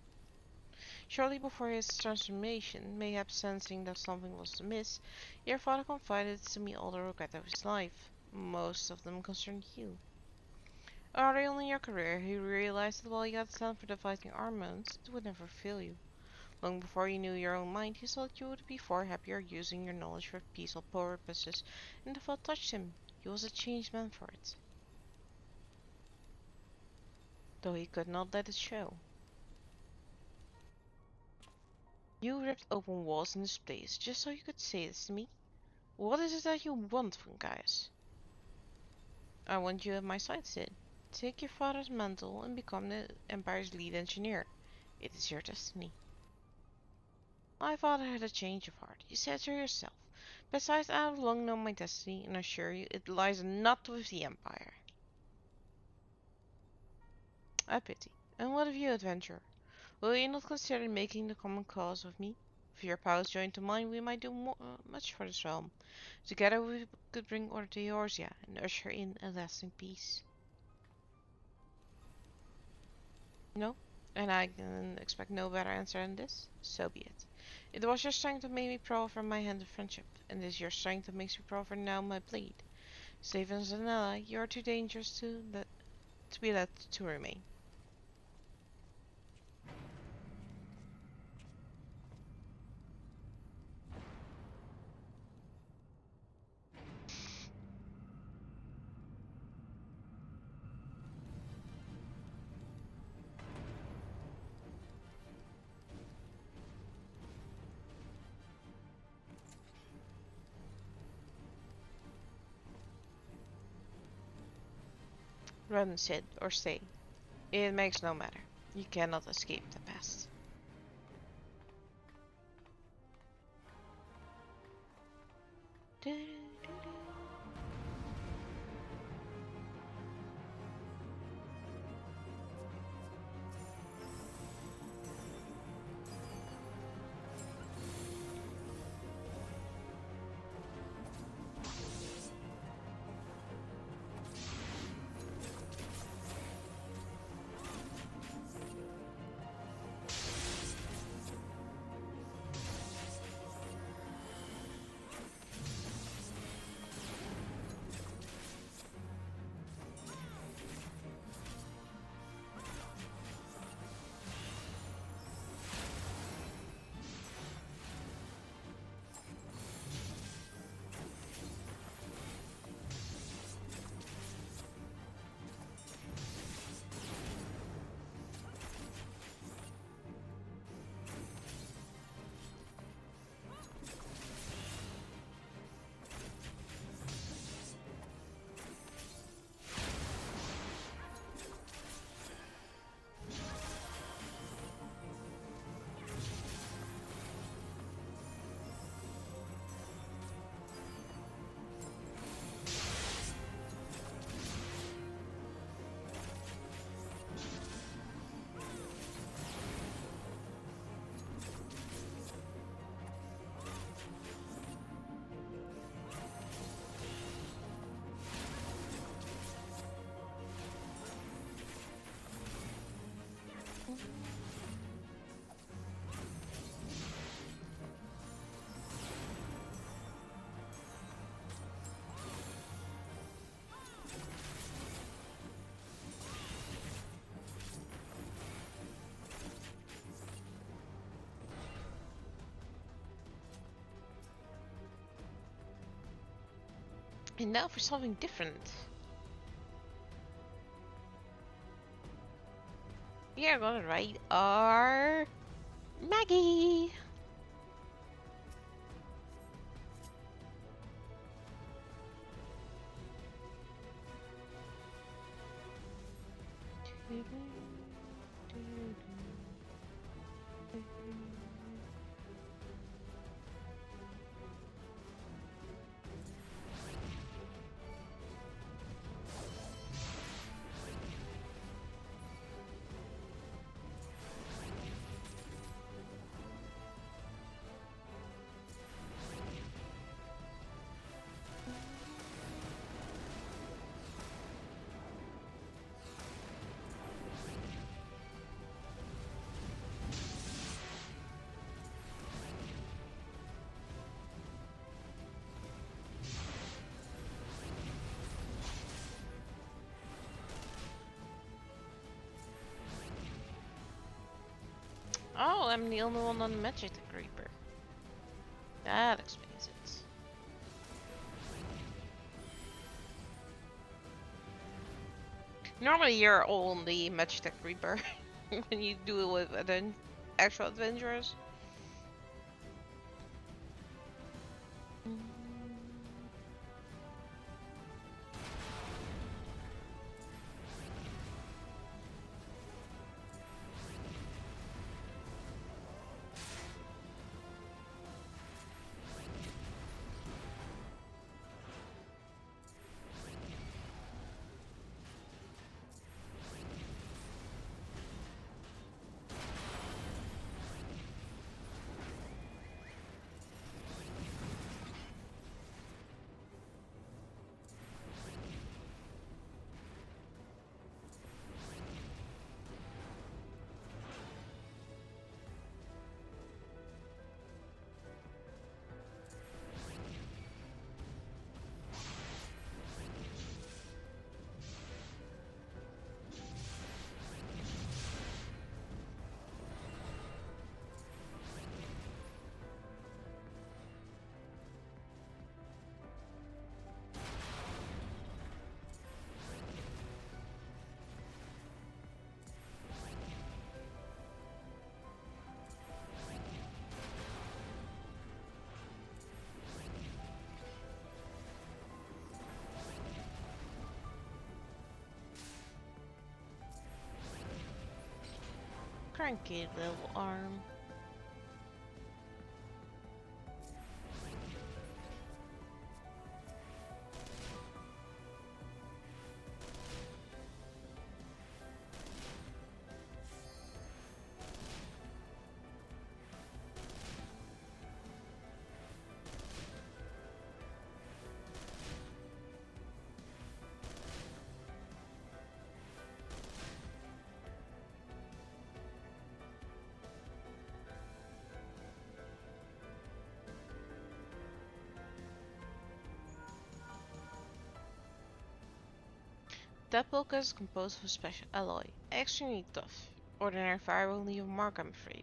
Shortly before his transformation, mayhap sensing that something was amiss, your father confided to me all the regret of his life. Most of them concerned you. Early on in your career, he realized that while you had talent for dividing armaments, it would never fail you. Long before you knew your own mind, he thought you would be far happier using your knowledge for peaceful purposes, and the thought touched him. He was a changed man for it. Though he could not let it show. You ripped open walls in this place just so you could say this to me? What is it that you want from Gaius? I want you at my side, Sid. Take your father's mantle and become the Empire's lead engineer. It is your destiny. My father had a change of heart. You said so yourself. Besides, I have long known my destiny, and I assure you it lies not with the Empire. I pity. And what of you, adventurer? Will you not consider making the common cause with me? If your powers joined to mine, we might do much for this realm. Together we could bring order to Eorzea and usher in a lasting peace. No? And I can expect no better answer than this? So be it. It was your strength that made me proffer my hand of friendship, and it is your strength that makes me proffer now my blade. Save as an ally, you are too dangerous to be let to remain. run, sit, or stay. It makes no matter. You cannot escape the past. And now for something different. We are gonna ride our Maggie. Oh, I'm the only one on the Magic Reaper. That explains it. Normally you're all on the Magic Reaper when you do it with actual adventurers. Cranky little arm. That bulk is composed of a special alloy. Extremely tough. Ordinary fire will leave a mark, I'm afraid.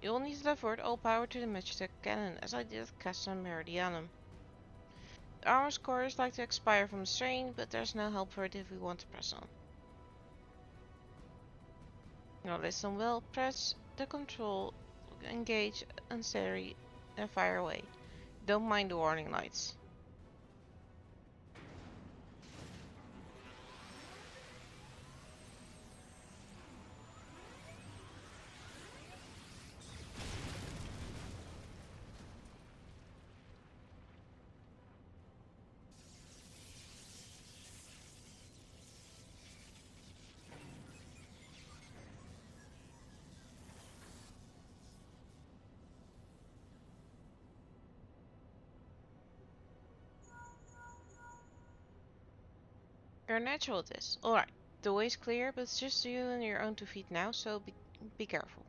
You'll need to divert all power to the Magitech cannon, as I did at Castle Meridianum. The armor core is like to expire from the strain, but there's no help for it if we want to press on. Now listen well, press the control, engage, unsteady, and fire away. Don't mind the warning lights. You're natural at this. Alright, the way's clear, but it's just you and your own 2 feet now, so be careful.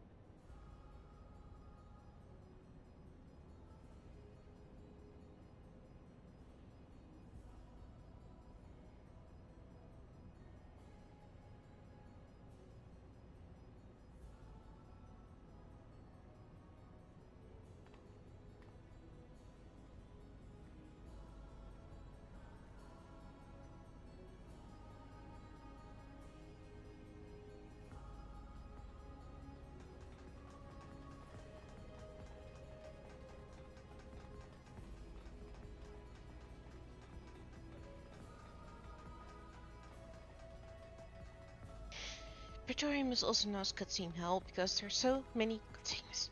Praetorium is also known as cutscene hell because there's so many cutscenes.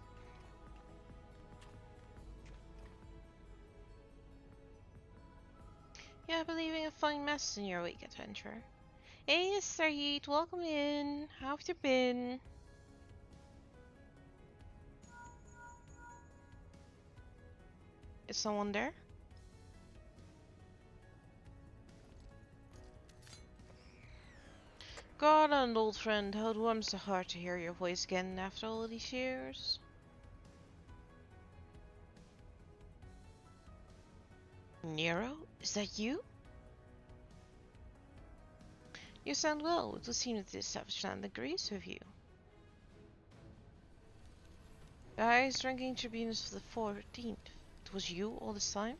Yeah, believing a fine mess in your week, adventurer. Hey, Sarheet, welcome in. How have you been? Is someone there? Garland, old friend, how it warms the heart to hear your voice again after all these years. Nero, is that you? You sound well. It would seem that this savage land agrees with you. The highest ranking tribunus of the 14th. It was you all this time?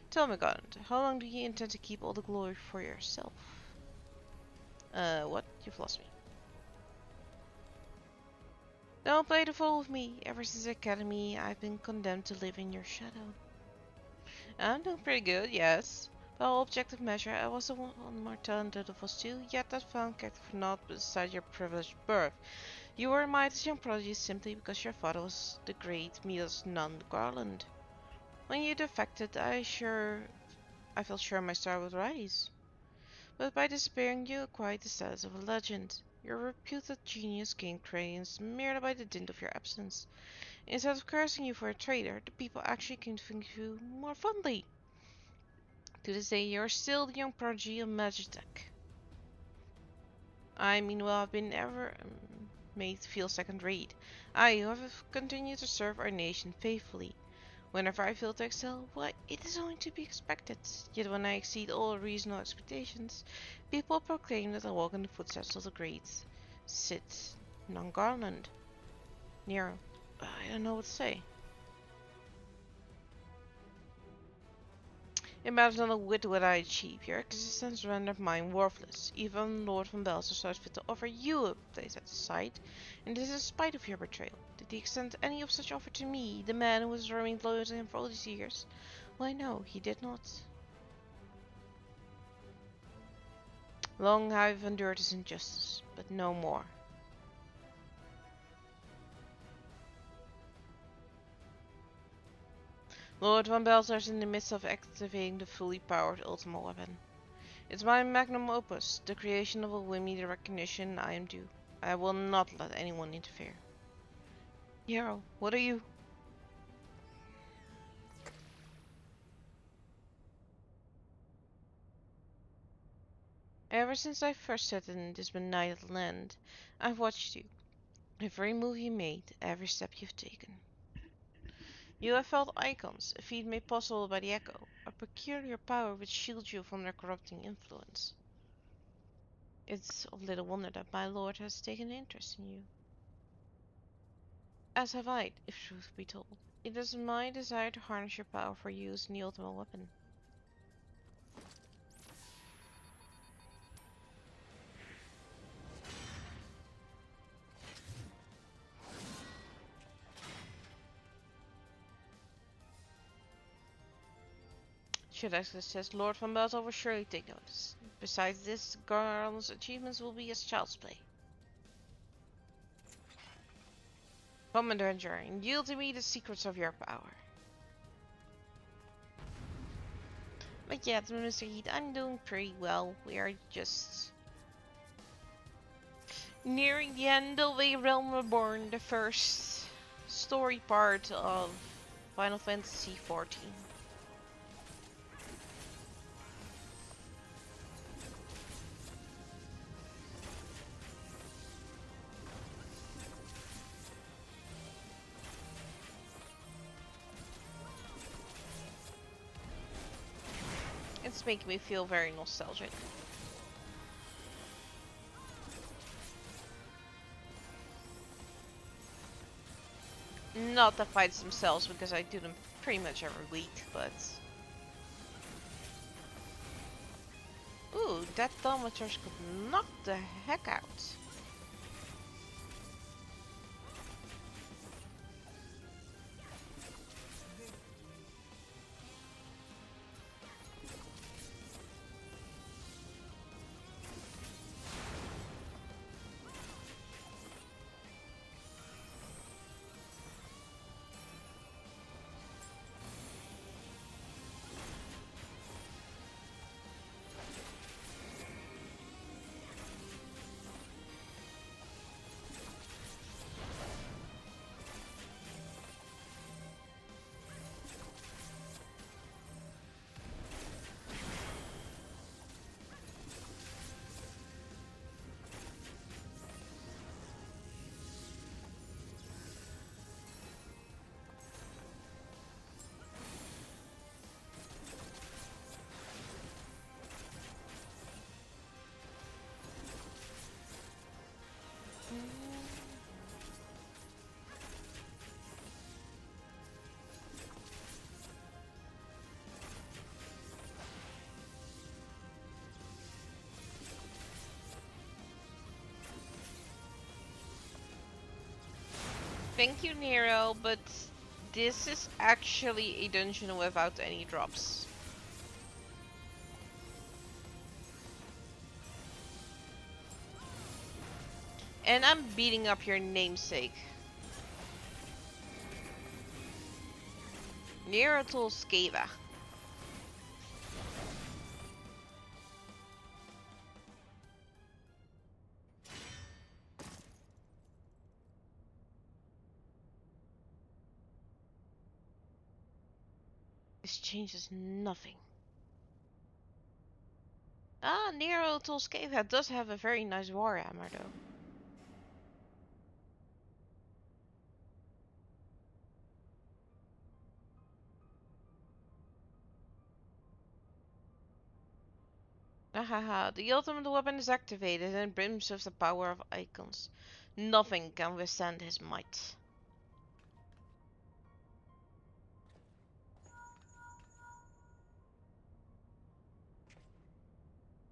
Tell me, Garland, how long do you intend to keep all the glory for yourself? What? You've lost me. Don't play the fool with me. Ever since the academy, I've been condemned to live in your shadow. I'm doing pretty good, yes. By all objective measure, I was the one more talented of us two, yet that found character for naught beside your privileged birth. You were my young prodigy simply because your father was the great Midas Nunn Garland. When you defected, I felt sure my star would rise. But by disappearing, you acquired the status of a legend. Your reputed genius gained credence merely by the dint of your absence. Instead of cursing you for a traitor, the people actually came to think of you more fondly. To this day, you are still the young prodigy of Magitech. I meanwhile have been ever made to feel second-rate. I who have continued to serve our nation faithfully. Whenever I fail to excel, why, it is only to be expected. Yet when I exceed all reasonable expectations, people proclaim that I walk in the footsteps of the great Sid Garland. Nero, I don't know what to say. It matters not a whit what I achieve. Your existence rendered mine worthless. Even Lord von Belser saw fit to offer you a place at his side, and this is in spite of your betrayal. Did he extend any of such offer to me, the man who has remained loyal to him for all these years? Why, no, he did not. Long I've endured his injustice, but no more. Lord Van Belzer's in the midst of activating the fully powered Ultima weapon. It's my magnum opus, the creation that will win me the recognition I am due. I will not let anyone interfere. Hero, what are you? Ever since I first set in this benighted land, I've watched you. Every move you made, every step you've taken. You have felt icons, a feat made possible by the Echo, a peculiar power which shields you from their corrupting influence. It's of little wonder that my lord has taken interest in you. As have I, if truth be told. It is my desire to harness your power for use in the ultimate weapon. Should I suggest Lord Van Belzel will surely take notice. Besides this, Garleans' achievements will be as child's play. Come, adventurer, and yield to me the secrets of your power. But yet, Mr. Heat, I'm doing pretty well. We are just nearing the end of A Realm Reborn, the first story part of Final Fantasy XIV. It's making me feel very nostalgic. Not the fights themselves, because I do them pretty much every week, but... Ooh, that thaumaturge could knock the heck out. Thank you, Nero, but this is actually a dungeon without any drops. And I'm beating up your namesake. Nero Skava. This changes nothing. Ah, Nero Skava does have a very nice warhammer though. Ahaha, the ultimate weapon is activated and brims with the power of icons. Nothing can withstand his might.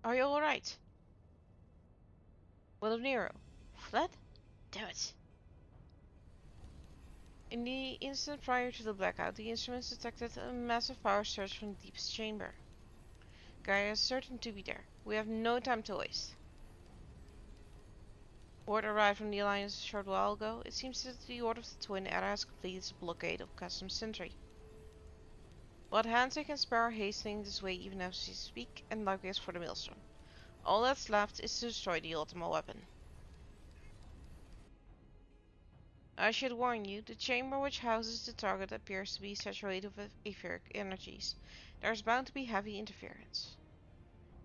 Are you alright? What of Nero? Fled? Damn it. In the instant prior to the blackout, the instruments detected a massive power surge from the deepest chamber. Gaia is certain to be there. We have no time to waste. Word arrived from the Alliance a short while ago. It seems that the Order of the Twin Era has completed its blockade of Custom Sentry. But Hansa can spare are hastening this way even as we speak, and likewise for the Maelstrom. All that's left is to destroy the ultimate weapon. I should warn you, the chamber which houses the target appears to be saturated with etheric energies. There's bound to be heavy interference.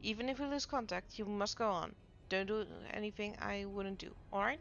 Even if we lose contact, you must go on. Don't do anything I wouldn't do, alright?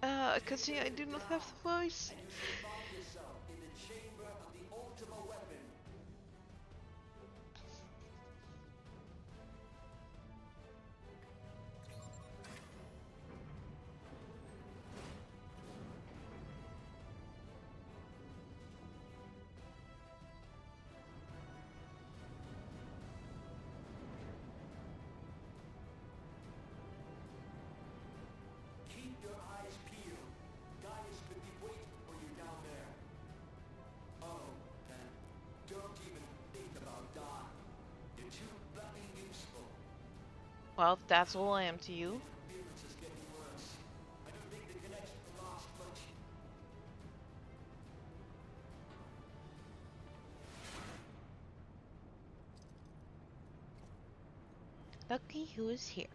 I can see I do not have the voice. Well, that's all I am to you. Lucky who is here.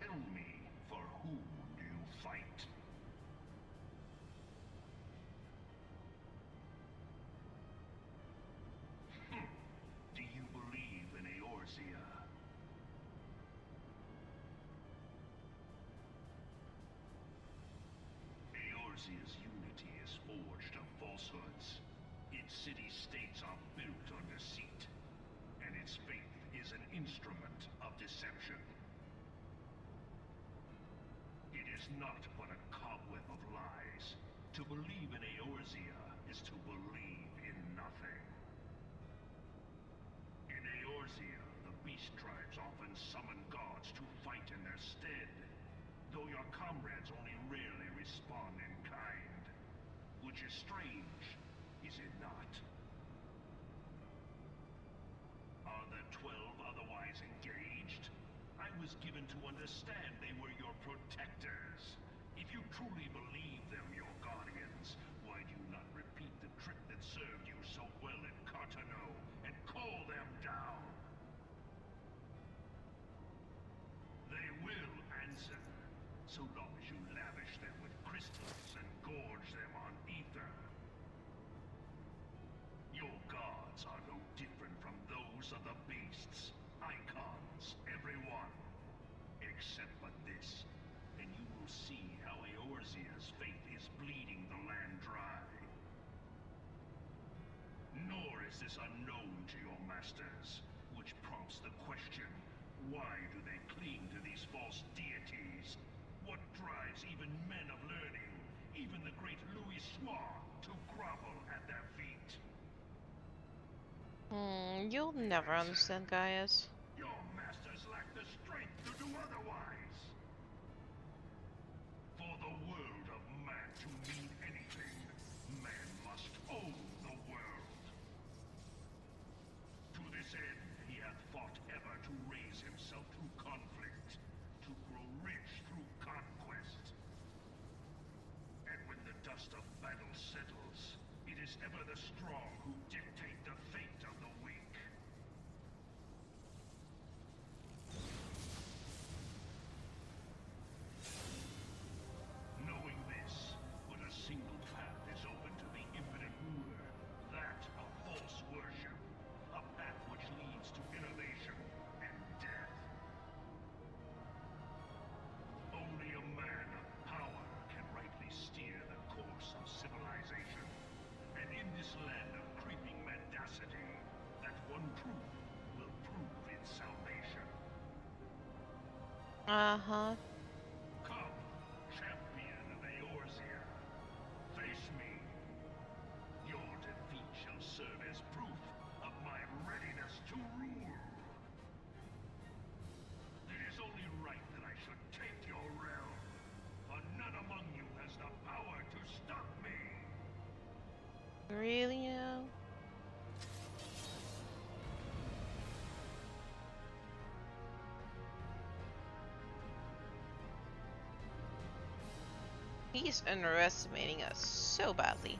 Tell me, for whom do you fight? Do you believe in Eorzea? Eorzea's unity is forged of falsehoods. Its city-states are built on deceit, and its faith is an instrument of deception. It is not but a cobweb of lies. To believe in Eorzea is to believe in nothing. In Eorzea, the beast tribes often summon gods to fight in their stead, though your comrades only rarely respond in kind. Which is strange, is it not? Are the 12 otherwise engaged? I was given to understand they were your protectors. If you truly believe them your guardians, why do you not repeat the trick that served you so well in Cartano and call them down? They will answer, so long as you lavish them with crystals and gorge them on ether. Your gods are no different from those of the beasts. Icons, every one. Except for this, and you will see how Eorzea's faith is bleeding the land dry. Nor is this unknown to your masters, which prompts the question, why do they cling to these false deities? What drives even men of learning, even the great Louis Soir, to grovel at their feet? You'll never understand, Gaius. Your masters lack the strength to do otherwise. For the world of man to mean anything, man must own the world. To this end, he hath fought ever to raise himself through conflict, to grow rich through conquest. And when the dust of battle settles, it is ever the strong who dictate the fate of the weak. Knowing this, but a single path is open to the infinite ruler, that of false worship, a path which leads to innovation and death. Only a man of power can rightly steer the course of civilization, and in this land of creeping mendacity, that one truth will prove its salvation. Uh-huh. Come, champion of Eorzea. Really now? He's underestimating us so badly.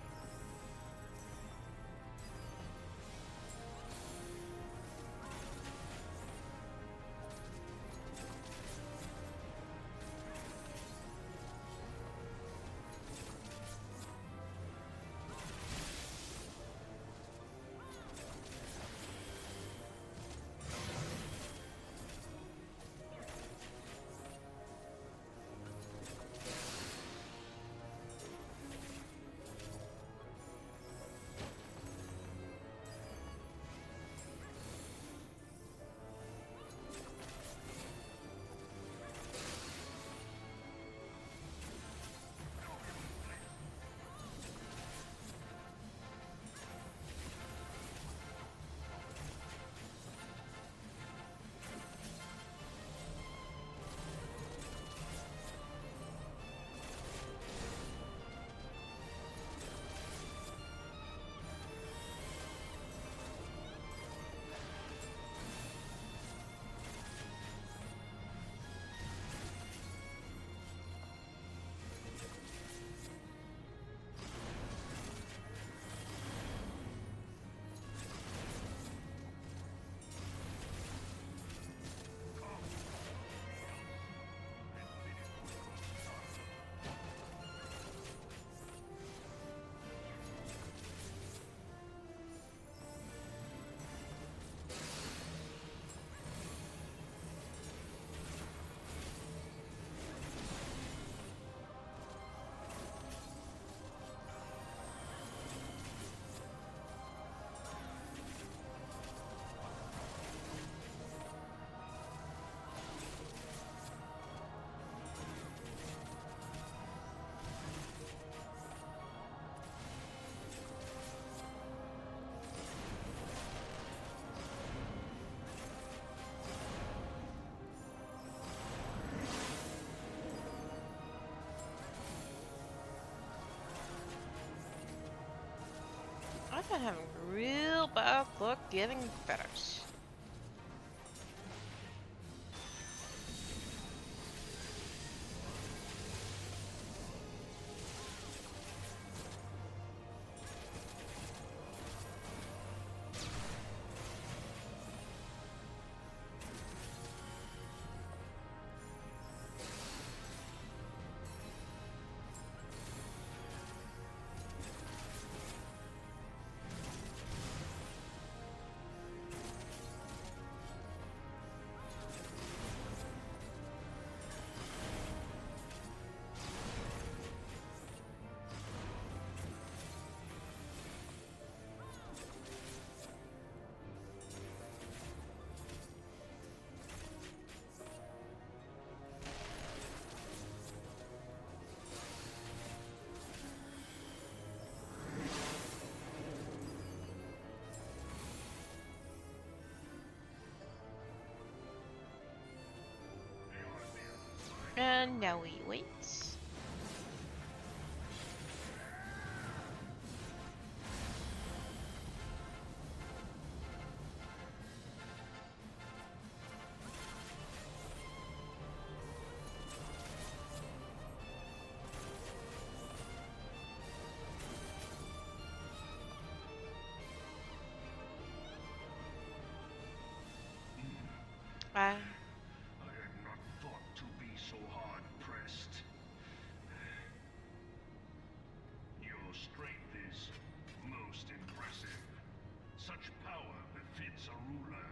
I've been having real bad luck getting feathers. And now we wait. Uh, I had not thought to be so hard pressed. Your strength is most impressive. Such power befits a ruler.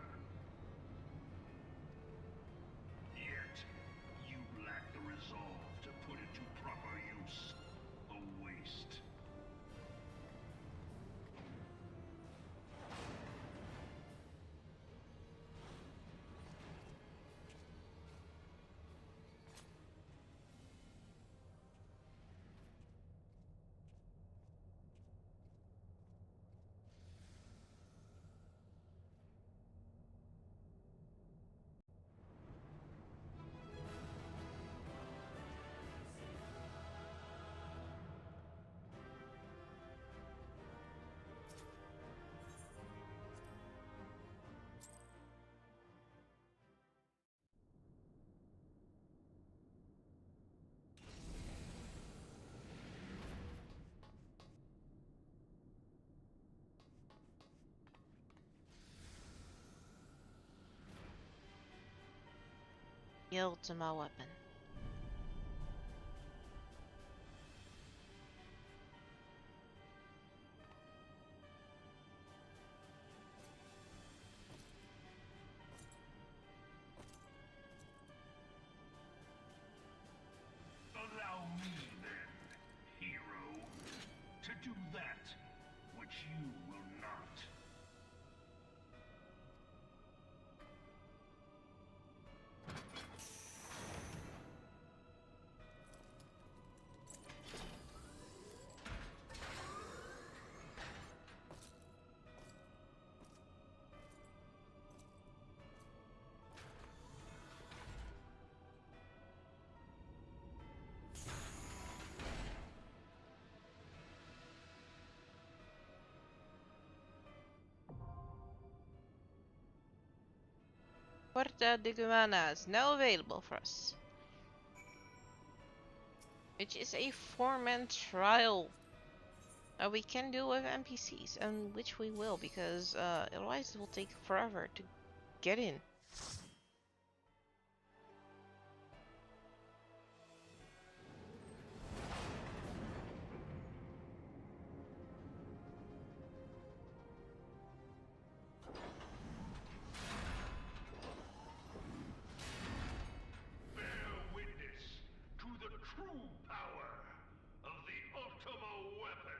Yet, you lack the resolve to put it to proper use. A waste. The ultimate weapon. Allow me then, hero, to do that which you will not. Porta de Guimana is now available for us. Which is a 4-man trial. We can do with NPCs, and which we will, because otherwise it will take forever to get in. Bear witness to the true power of the Ultima weapon.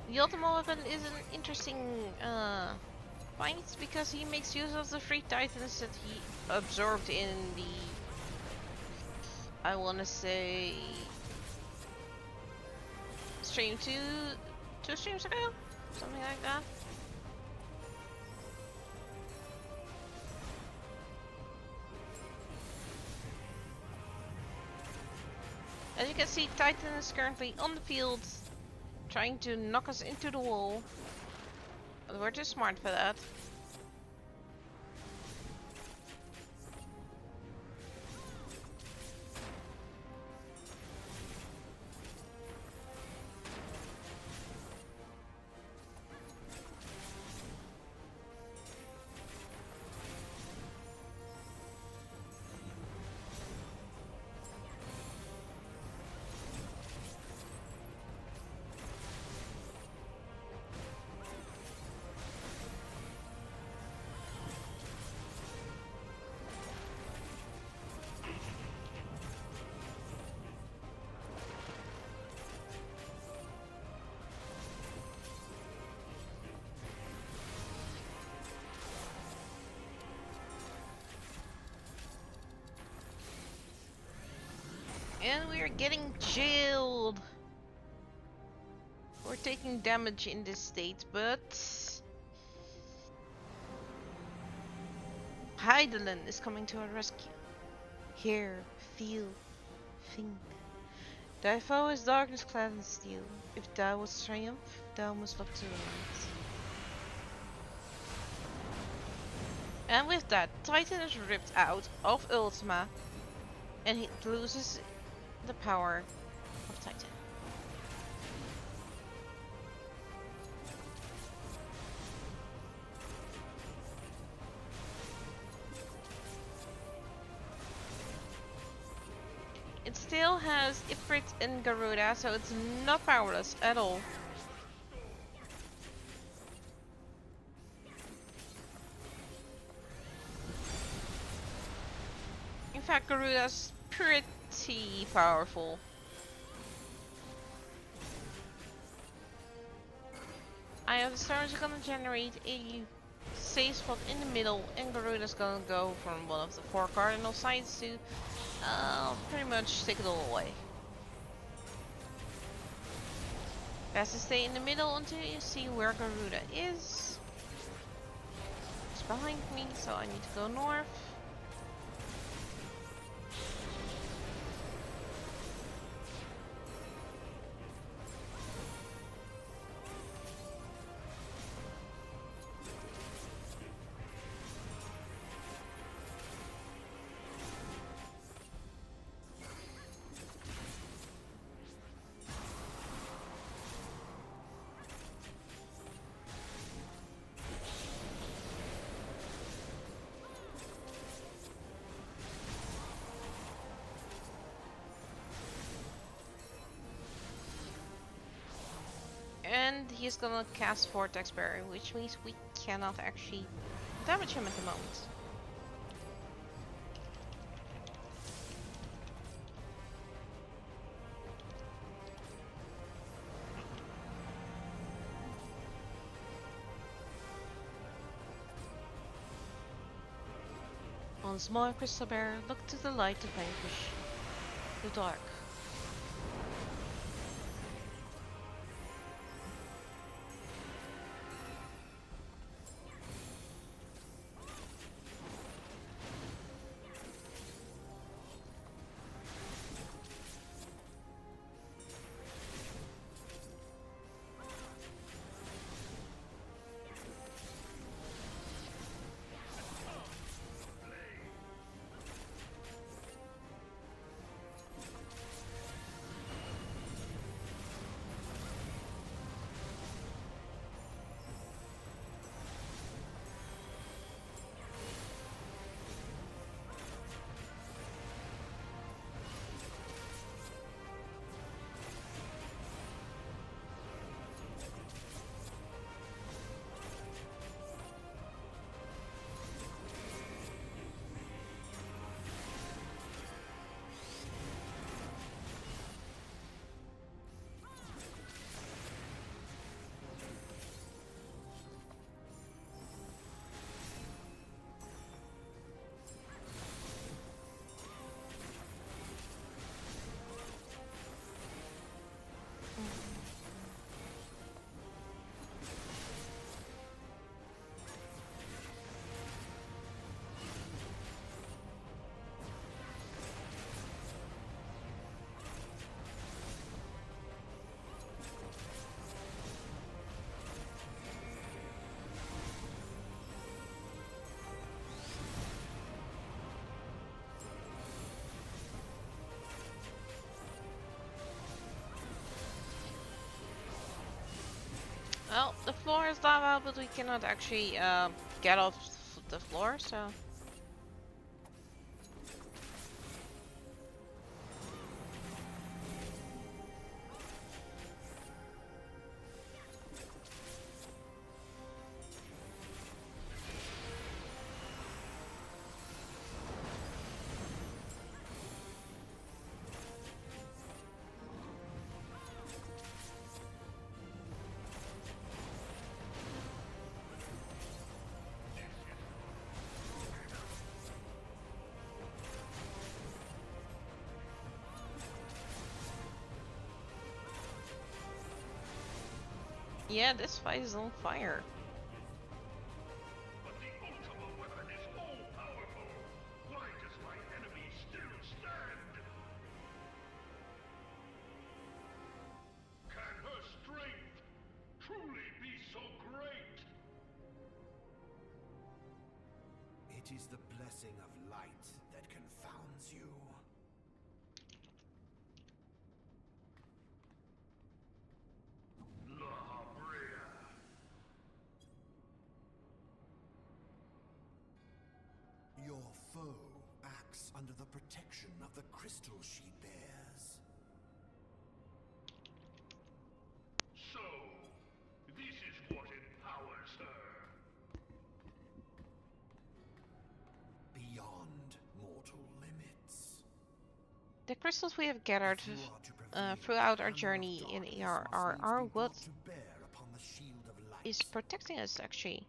The ultimate weapon is an interesting find because he makes use of the free titans that he absorbed in the, I wanna say, stream two streams ago? Something like that. As you can see, Titan is currently on the field, trying to knock us into the wall. But we're too smart for that. And we are getting jailed. We're taking damage in this state, but Heidelin is coming to our rescue. Hear, feel, think. Thy foe is darkness clad in steel. If thou wouldst triumph, thou must look to the light. And with that, Titan is ripped out of Ultima, and he loses the power of Titan. It still has Ifrit and Garuda, so it's not powerless at all. In fact, Garuda's pretty powerful. Eye of the Stars is gonna generate a safe spot in the middle, and Garuda's gonna go from one of the 4 cardinal sides to pretty much take it all away. Best to stay in the middle until you see where Garuda is. It's behind me, so I need to go north. And he's gonna cast Vortex Barrier, which means we cannot actually damage him at the moment. Once more, Crystal Bear, look to the light to vanquish the dark. Well, the floor is lava, but we cannot actually get off the floor, so... Yeah, this fight is on fire. But the ultimate weapon is all powerful. Why does my enemy still stand? Can her strength truly be so great? It is the blessing of light that confounds you. Your foe acts under the protection of the crystal she bears. So, this is what empowers her. Beyond mortal limits. The crystals we have gathered If you are to prevail, throughout our the hammer of journey in darkness AR must are needs be what brought to bear upon the shield of light. is protecting us, actually.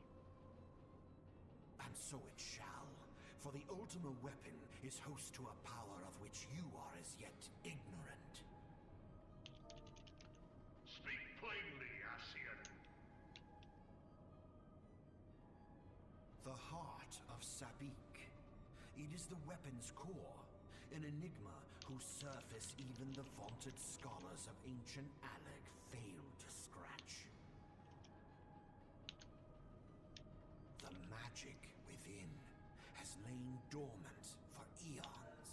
And so it shall, for the Ultima weapon is host to a power of which you are as yet ignorant. Speak plainly, Ascian. The heart of Sabik. It is the weapon's core, an enigma whose surface even the vaunted scholars of ancient Alec failed to scratch. The magic within has lain dormant for eons.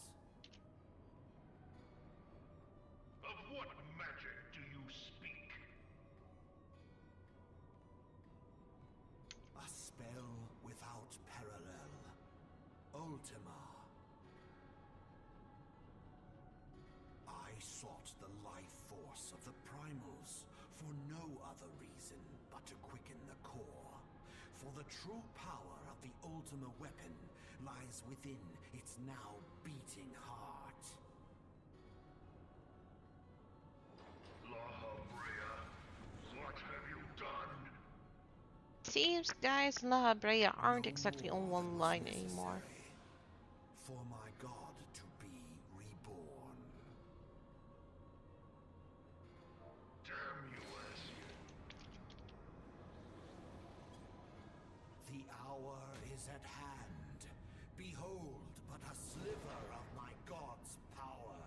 Of what magic do you speak? A spell without parallel. Ultima. I sought the life force of the primals For no other reason but to quicken the core. For the true power of the Ultima weapon lies within its now beating heart. La Brea, what have you done? Seems guys in La Brea aren't No exactly on more one was line anymore. necessary for my god to be reborn. Damn you, Asian. The hour is at hand. Behold but a sliver of my god's power.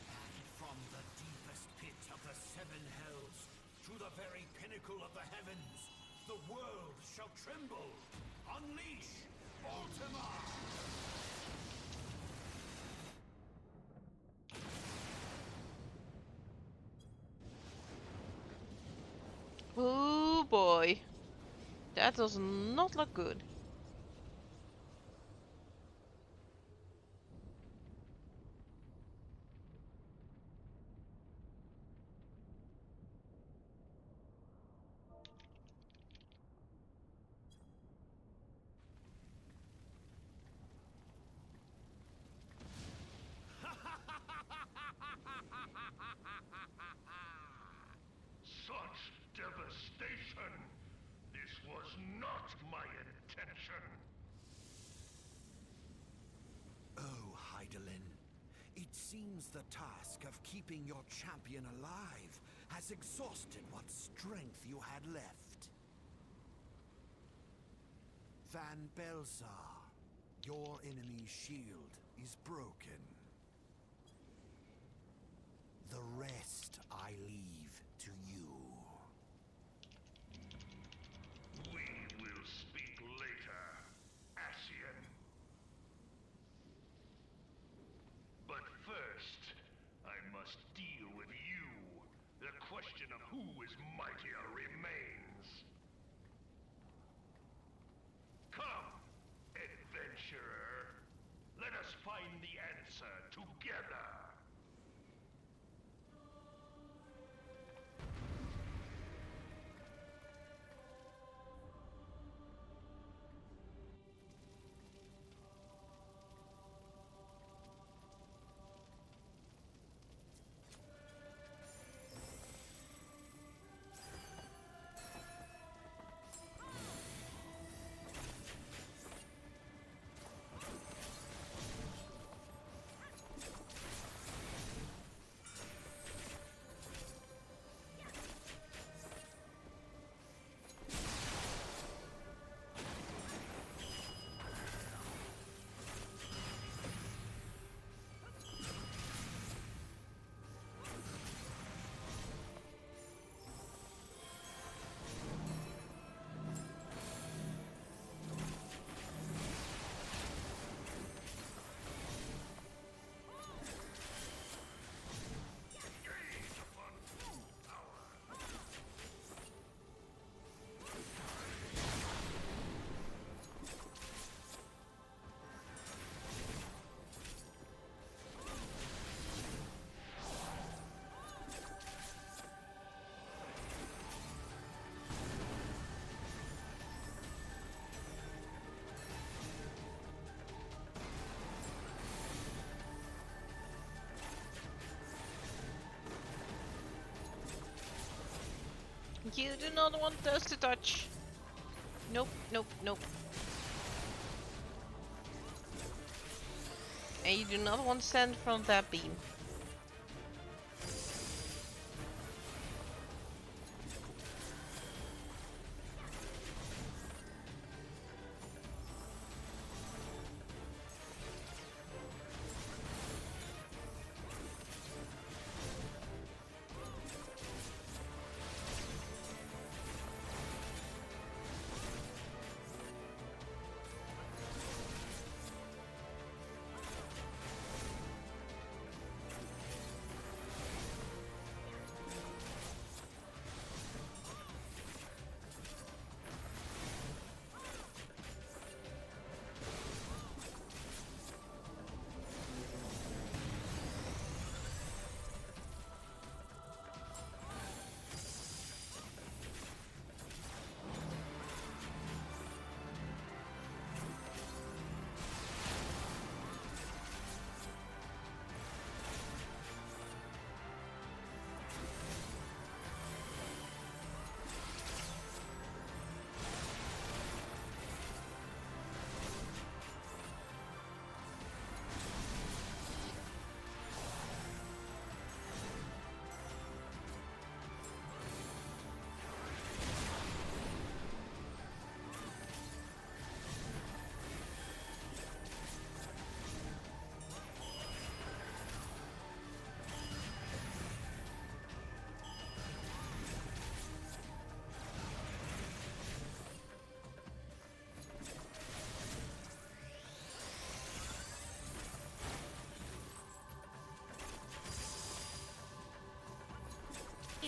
And from the deepest pit of the seven hells to the very pinnacle of the heavens, the world shall tremble. Unleash Ultima! Oh boy. That does not look good. Such devastation! This was not my intention! Oh, Heidelin, it seems the task of keeping your champion alive has exhausted what strength you had left. Van Belsar, your enemy's shield is broken. The rest I leave to you. We will speak later, Asian. But first, I must deal with you. The question of who is mightier remains. Come, adventurer. Let us find the answer together. You do not want us to touch. Nope, nope, nope. And you do not want to stand from that beam.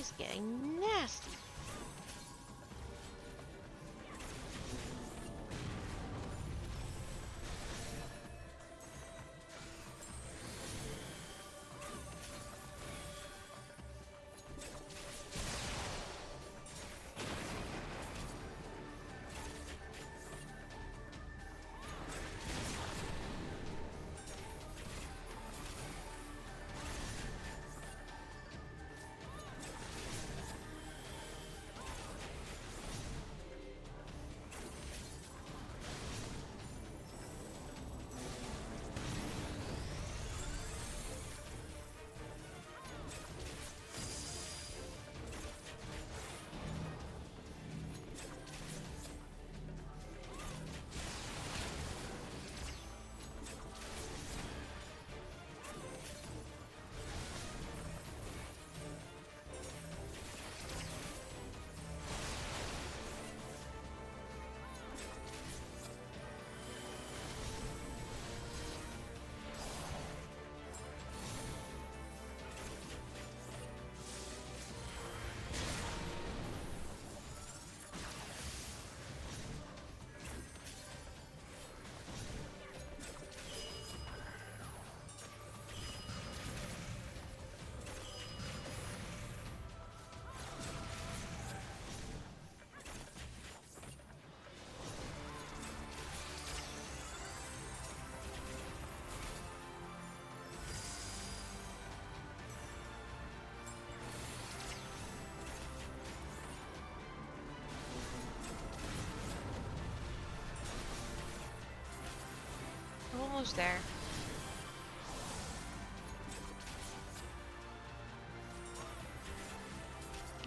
is getting nasty. Almost there.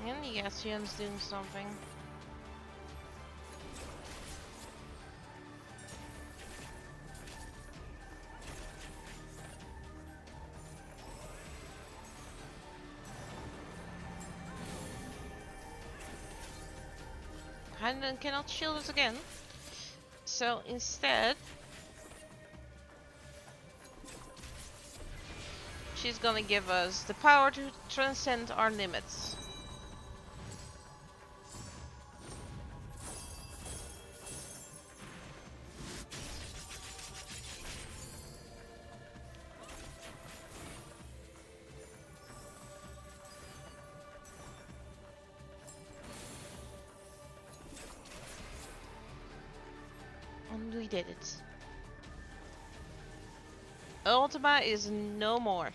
And the Asian's doing something. Handen cannot shield us again. So instead, she's gonna give us the power to transcend our limits. And we did it. Ultima is no more.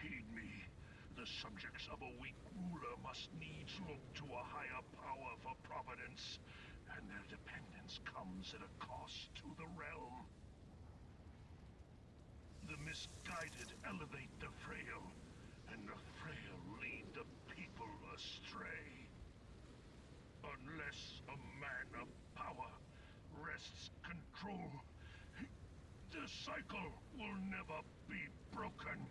Heed me. The subjects of a weak ruler must needs look to a higher power for providence, and their dependence comes at a cost to the realm. The misguided elevate the frail, and the frail lead the people astray. Unless a man of power wrests control, the cycle will never be broken.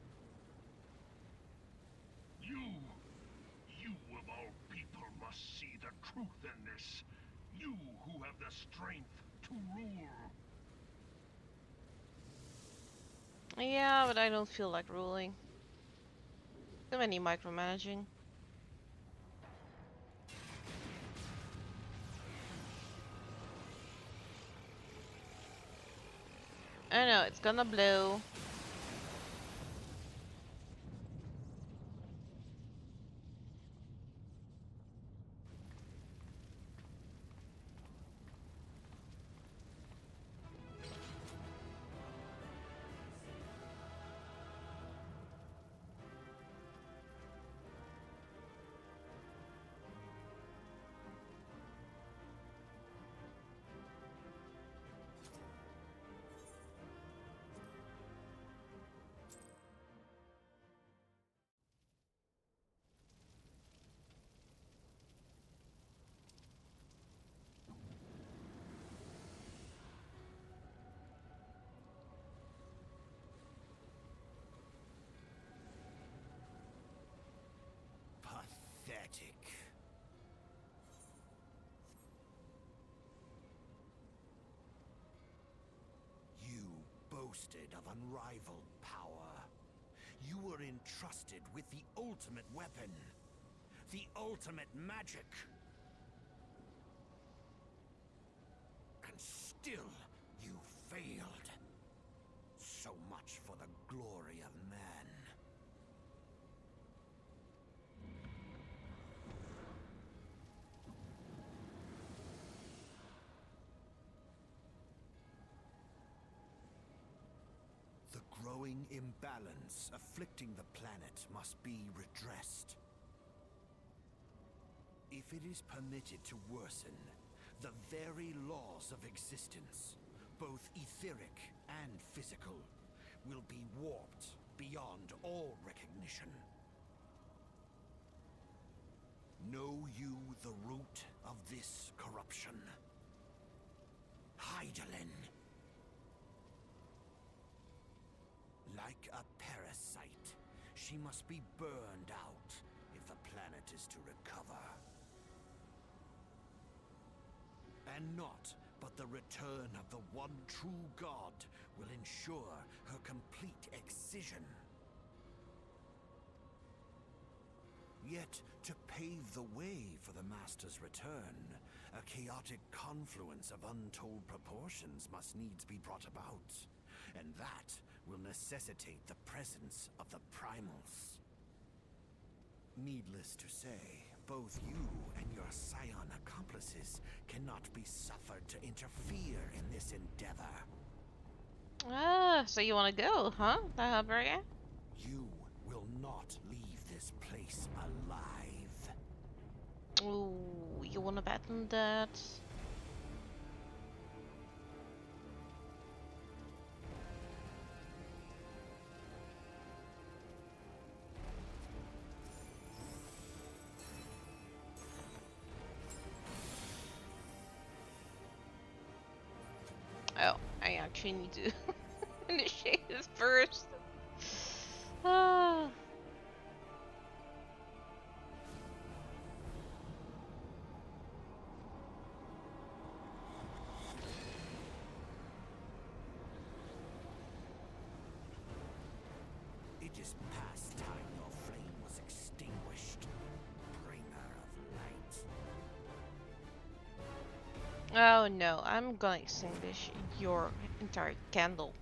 You of all people must see the truth in this. You who have the strength to rule. Yeah, but I don't feel like ruling. Too many micromanaging. I know, it's gonna blow. pathetic. You boasted of unrivaled power. You were entrusted with the ultimate weapon, the ultimate magic. And still, you failed. So much for the glory of man. The growing imbalance afflicting the planet must be redressed. If it is permitted to worsen, the very laws of existence, both etheric and physical, will be warped beyond all recognition. Know you the root of this corruption? Hydaelyn. Like a parasite, she must be burned out if the planet is to recover. And not but the return of the one true god will ensure her complete excision. Yet, to pave the way for the Master's return, a chaotic confluence of untold proportions must needs be brought about. And that will necessitate the presence of the primals. Needless to say, both you and your scion accomplices cannot be suffered to interfere in this endeavor. Ah, so you want to go, huh? The Hellberger? You will not leave this place alive. Ooh, you want to bet on that? Oh, I actually need to initiate this first. Ah. It is past time your flame was extinguished, bringer of light. Oh no, I'm gonna extinguish your entire candle.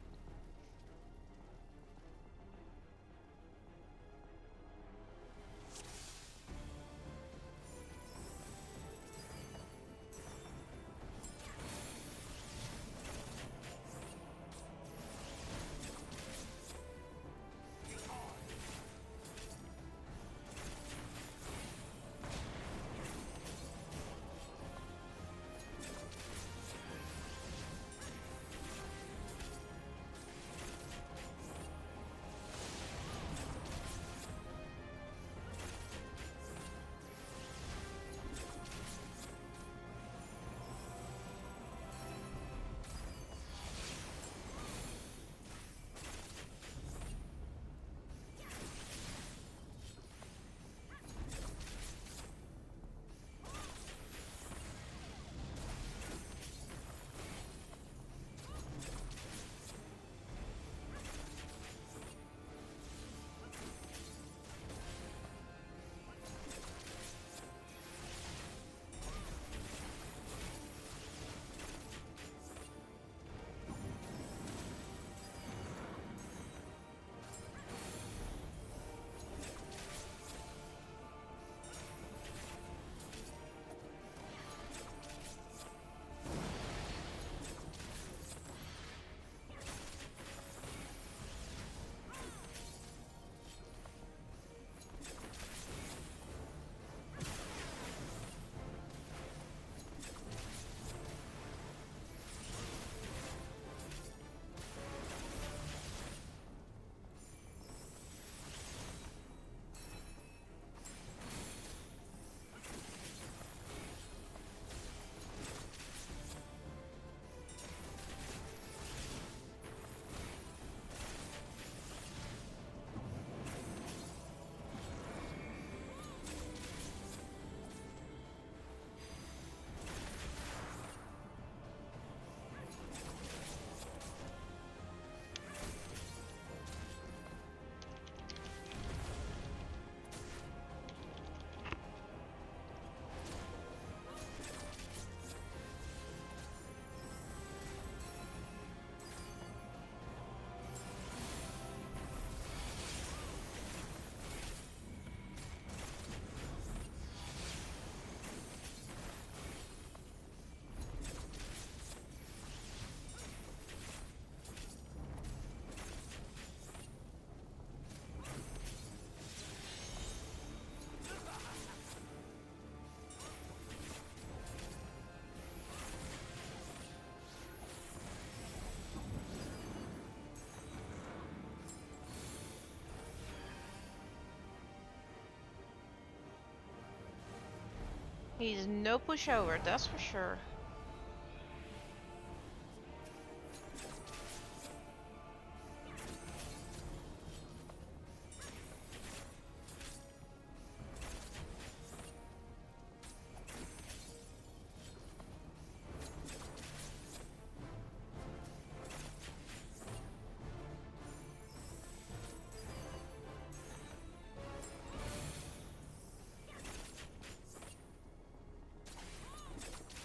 He's no pushover, that's for sure.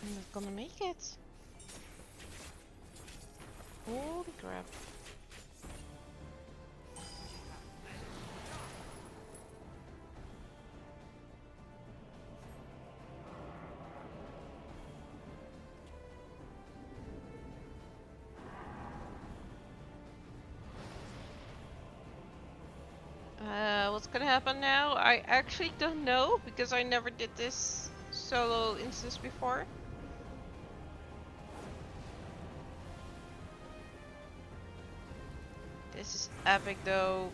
I'm not gonna make it. Holy crap. What's gonna happen now? I actually don't know because I never did this solo instance before. This is epic though.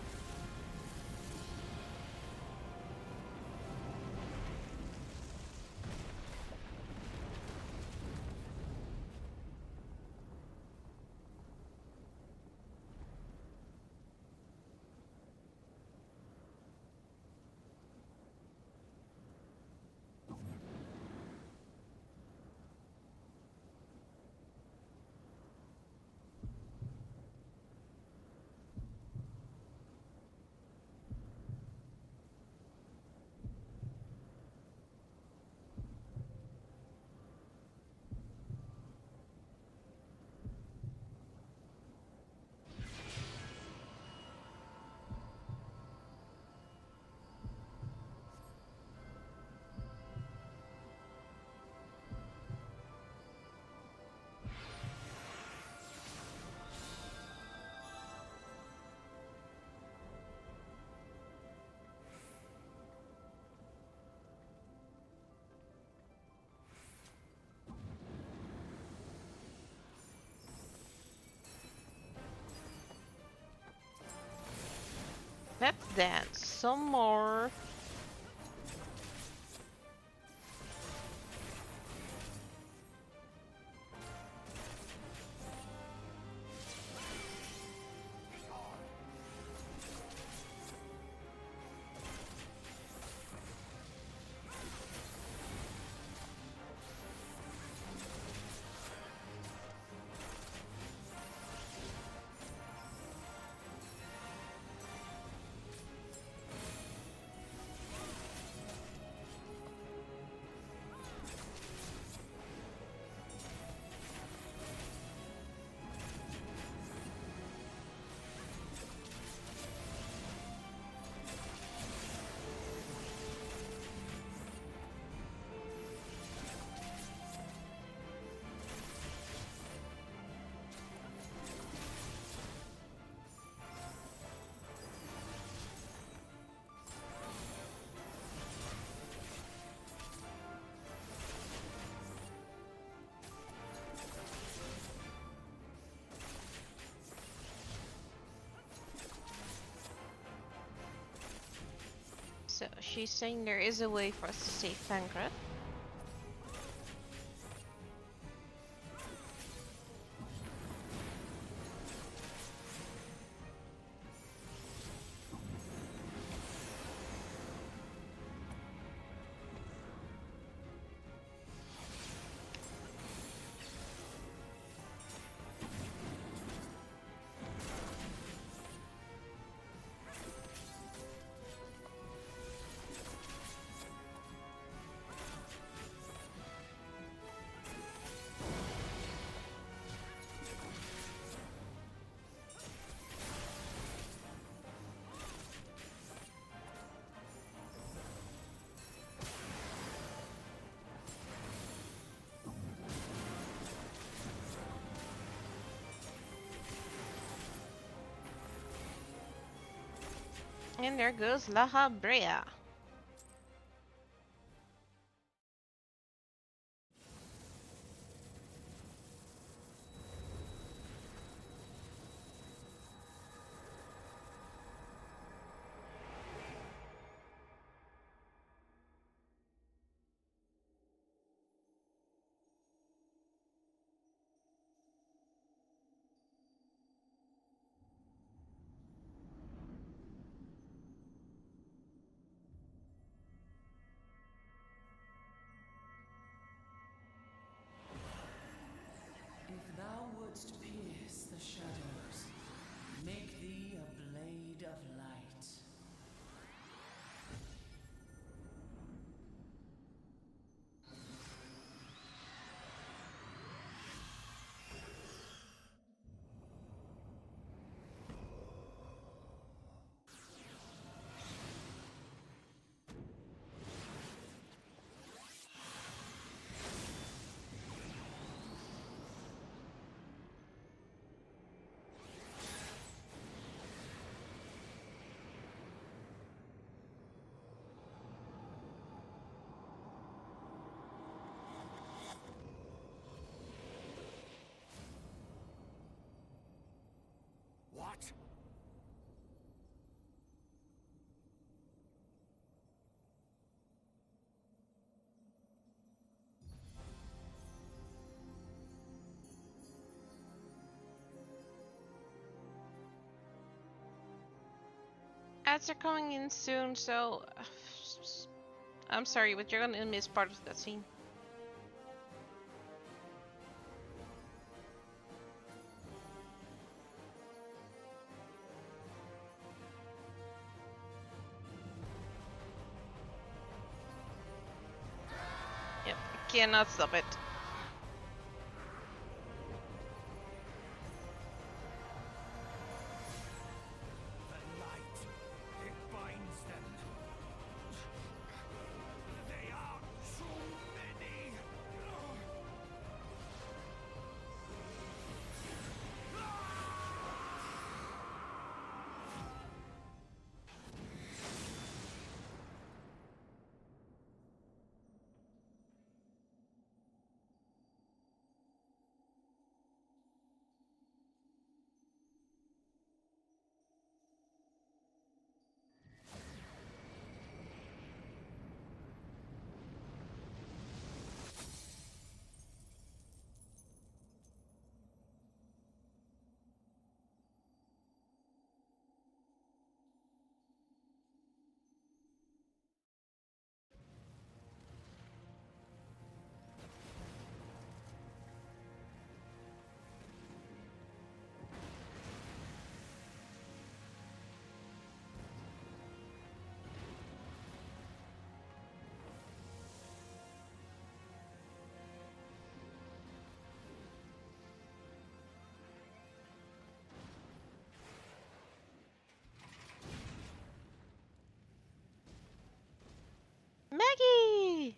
Let's dance some more. So she's saying there is a way for us to save Tancred. And there goes La Habrea. Ads are coming in soon, so I'm sorry, but you're gonna miss part of that scene. Yep, cannot stop it. The light, it binds them. They are so many. Maggie!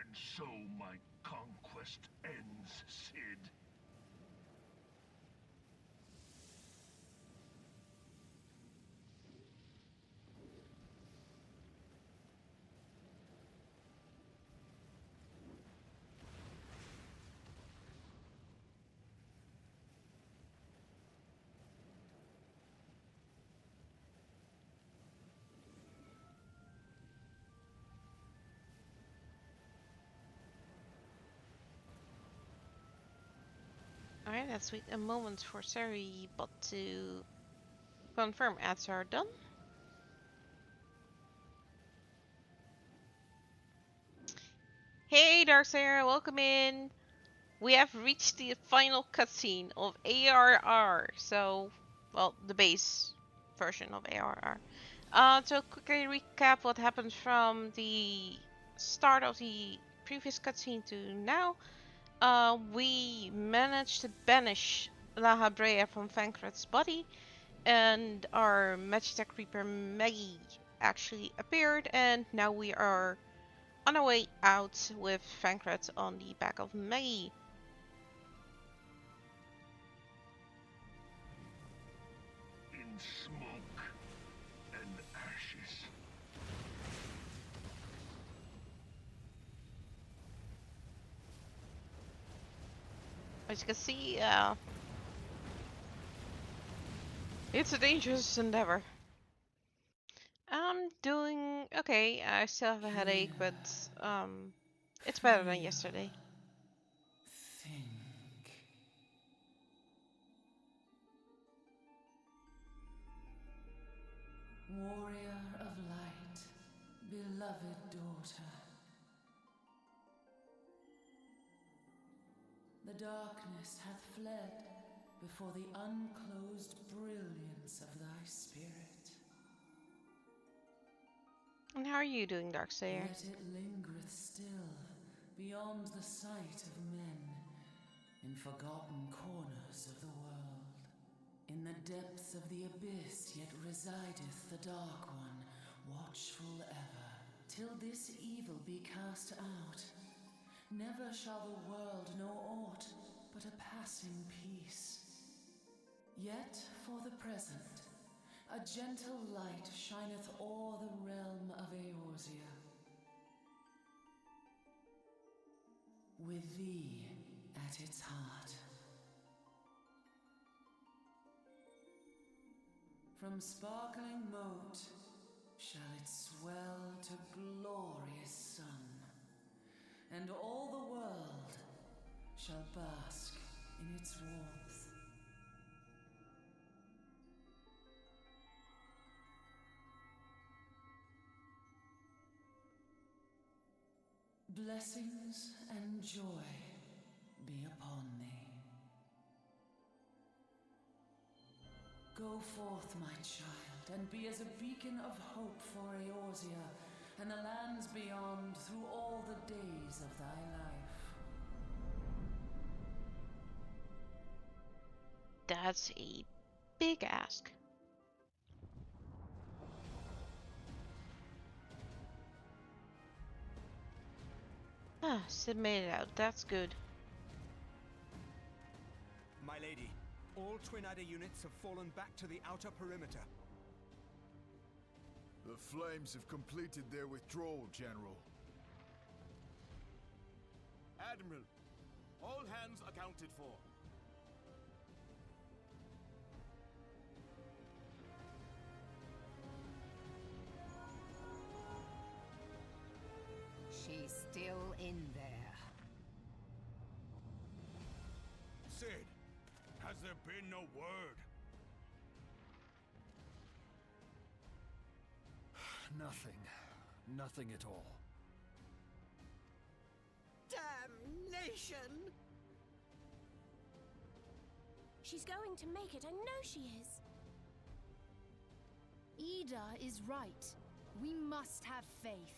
And so my conquest ends, Cid. Alright, let's wait a moment for Sari bot to confirm ads are done. Hey Darksayer, welcome in! We have reached the final cutscene of ARR, so, well, the base version of ARR. To quickly recap what happened from the start of the previous cutscene to now, we managed to banish La Habrea from Fankred's body, and our Magitech Reaper Maggie actually appeared, and now we are on our way out with Fankred on the back of Maggie. In smoke and ashes. As you can see, it's a dangerous endeavor. I'm doing okay. I still have a headache, but it's better than yesterday. Think. Warrior of light, beloved daughter. The darkness hath fled before the unclosed brilliance of thy spirit. And how are you doing, Darksayer? Yet it lingereth still beyond the sight of men, in forgotten corners of the world. In the depths of the abyss yet resideth the Dark One, watchful ever, till this evil be cast out. Never shall the world know aught but a passing peace. Yet for the present, a gentle light shineth o'er the realm of Eorzea. With thee at its heart. From sparkling moat shall it swell to glorious sun, and all the world shall bask in its warmth. Blessings and joy be upon thee. Go forth, my child, and be as a beacon of hope for Eorzea and the lands beyond through all the days of thy life. That's a big ask. Ah, Sid made it out. That's good. My lady, all Twin Adder units have fallen back to the outer perimeter. The Flames have completed their withdrawal, General. Admiral, all hands accounted for. She's still in there. Sid, has there been no word? Nothing. Nothing at all. Damnation! She's going to make it, I know she is. Ida is right. We must have faith.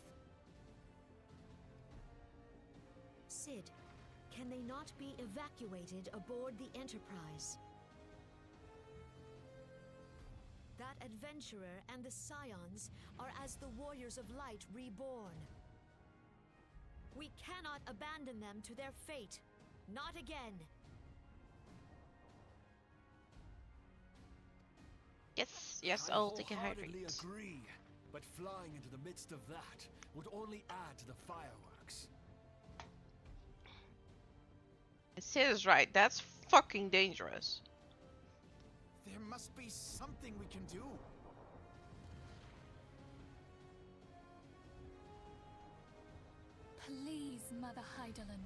Sid, can they not be evacuated aboard the Enterprise? That adventurer and the Scions are as the Warriors of Light reborn. We cannot abandon them to their fate. Not again. Yes, I I'll take a wholeheartedly hydrate. agree, but flying into the midst of that would only add to the fireworks. Sid is right. That's fucking dangerous. There must be something we can do. Please, Mother Hydaelyn.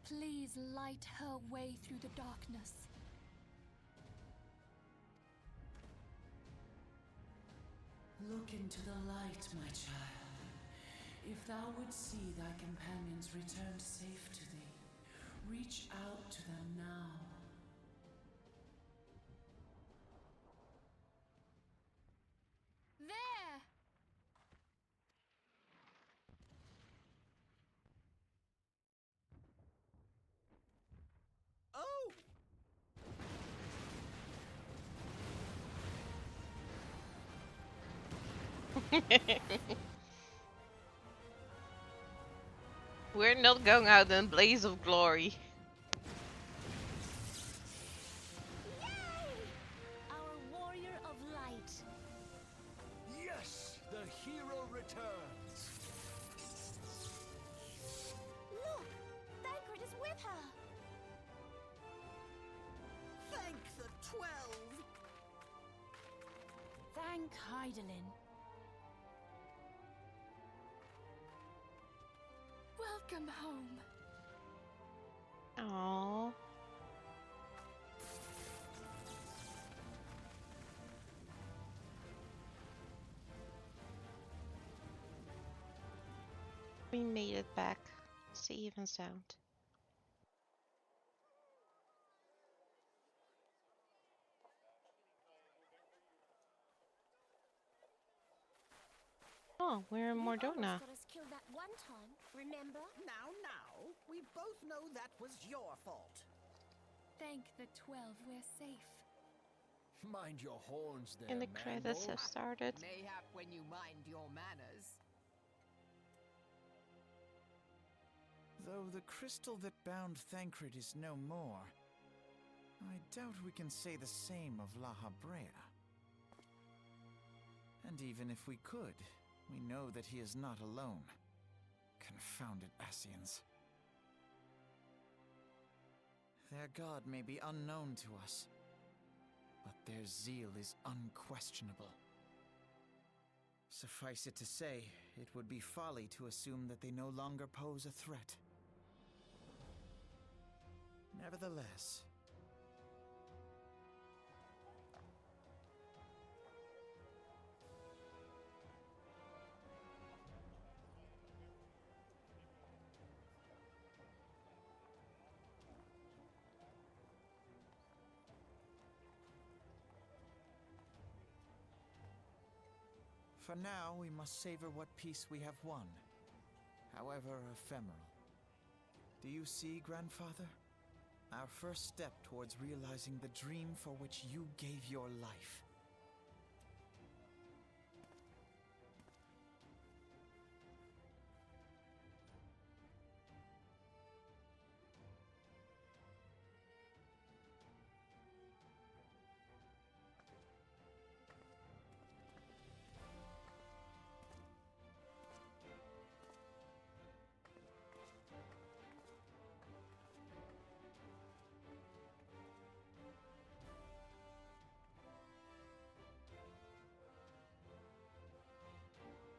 Please light her way through the darkness. Look into the light, my child. If thou would see thy companions returned safe to thee, reach out to them now. There! Oh! We're not going out in a blaze of glory. Yay! Our Warrior of Light. Yes, the hero returns. Look! Thancred is with her! Thank the 12! Thank Hydaelyn. Welcome home. Aww. We made it back, safe and sound. Oh, we're in Mordona. Got us killed that one time, remember? Now, we both know that was your fault. Thank the 12 we're safe. Mind your horns there, And the credits Manbo. have started. Mayhap when you mind your manners. Though the crystal that bound Thancred is no more, I doubt we can say the same of La Habrea. And even if we could, we know that he is not alone. Confounded Ascians. Their god may be unknown to us, but their zeal is unquestionable. Suffice it to say, it would be folly to assume that they no longer pose a threat. Nevertheless, for now, we must savor what peace we have won, however ephemeral. Do you see, Grandfather? Our first step towards realizing the dream for which you gave your life.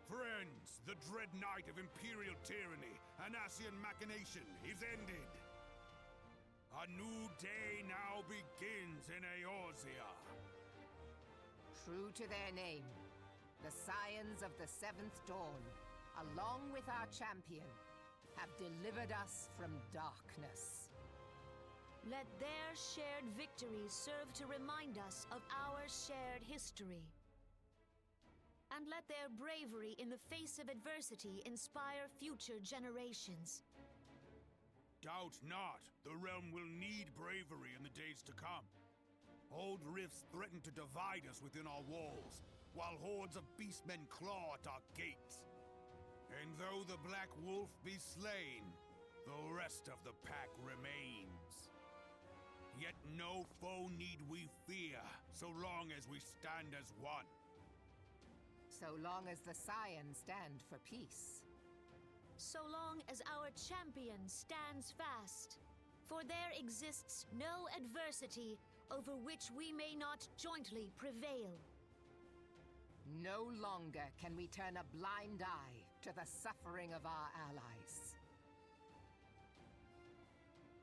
Friends, the dread night of Imperial tyranny and Ascian machination is ended. A new day now begins in Eorzea. True to their name, the Scions of the Seventh Dawn, along with our champion, have delivered us from darkness. Let their shared victories serve to remind us of our shared history. And let their bravery in the face of adversity inspire future generations. Doubt not, the realm will need bravery in the days to come. Old rifts threaten to divide us within our walls, while hordes of beastmen claw at our gates. And though the Black Wolf be slain, the rest of the pack remains. Yet no foe need we fear, so long as we stand as one. So long as the Scions stand for peace. So long as our champion stands fast. For there exists no adversity over which we may not jointly prevail. No longer can we turn a blind eye to the suffering of our allies.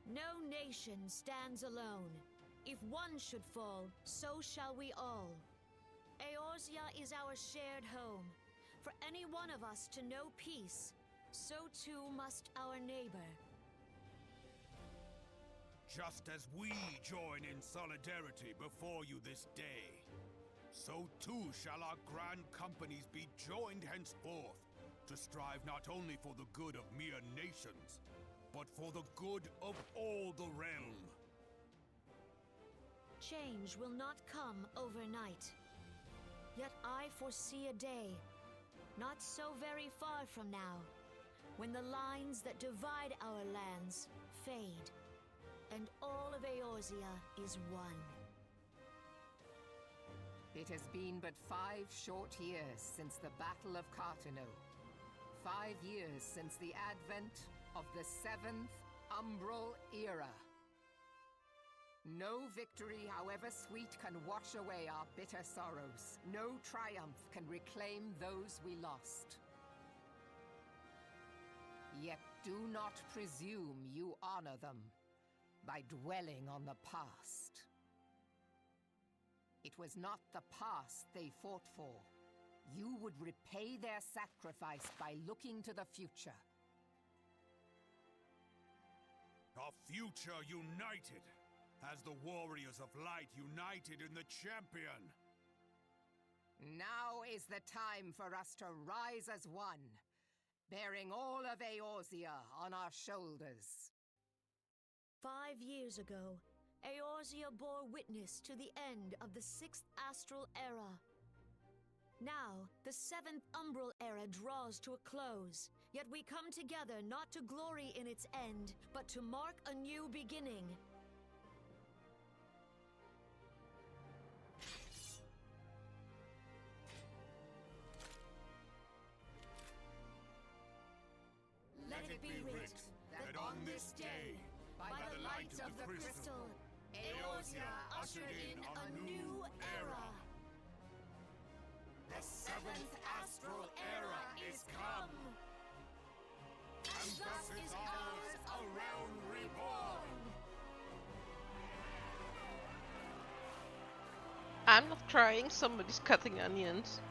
No nation stands alone. If one should fall, so shall we all. Eorzea is our shared home. For any one of us to know peace, so too must our neighbor. Just as we join in solidarity before you this day, so too shall our grand companies be joined henceforth to strive not only for the good of mere nations, but for the good of all the realm. Change will not come overnight. Yet I foresee a day, not so very far from now, when the lines that divide our lands fade, and all of Eorzea is one. It has been but 5 short years since the Battle of Cartano. 5 years since the advent of the 7th Umbral Era. No victory, however sweet, can wash away our bitter sorrows. No triumph can reclaim those we lost. Yet do not presume you honor them by dwelling on the past. It was not the past they fought for. You would repay their sacrifice by looking to the future. A future united, as the warriors of light united in the champion. Now is the time for us to rise as one, bearing all of Eorzea on our shoulders. 5 years ago, Eorzea bore witness to the end of the 6th Astral Era. Now, the 7th Umbral Era draws to a close, yet we come together not to glory in its end, but to mark a new beginning. it be writ that on this day, by the light of the crystal, Eorzea ushered in a new era. The seventh astral era is come. And thus is ours a realm reborn. I'm not crying, somebody's cutting onions.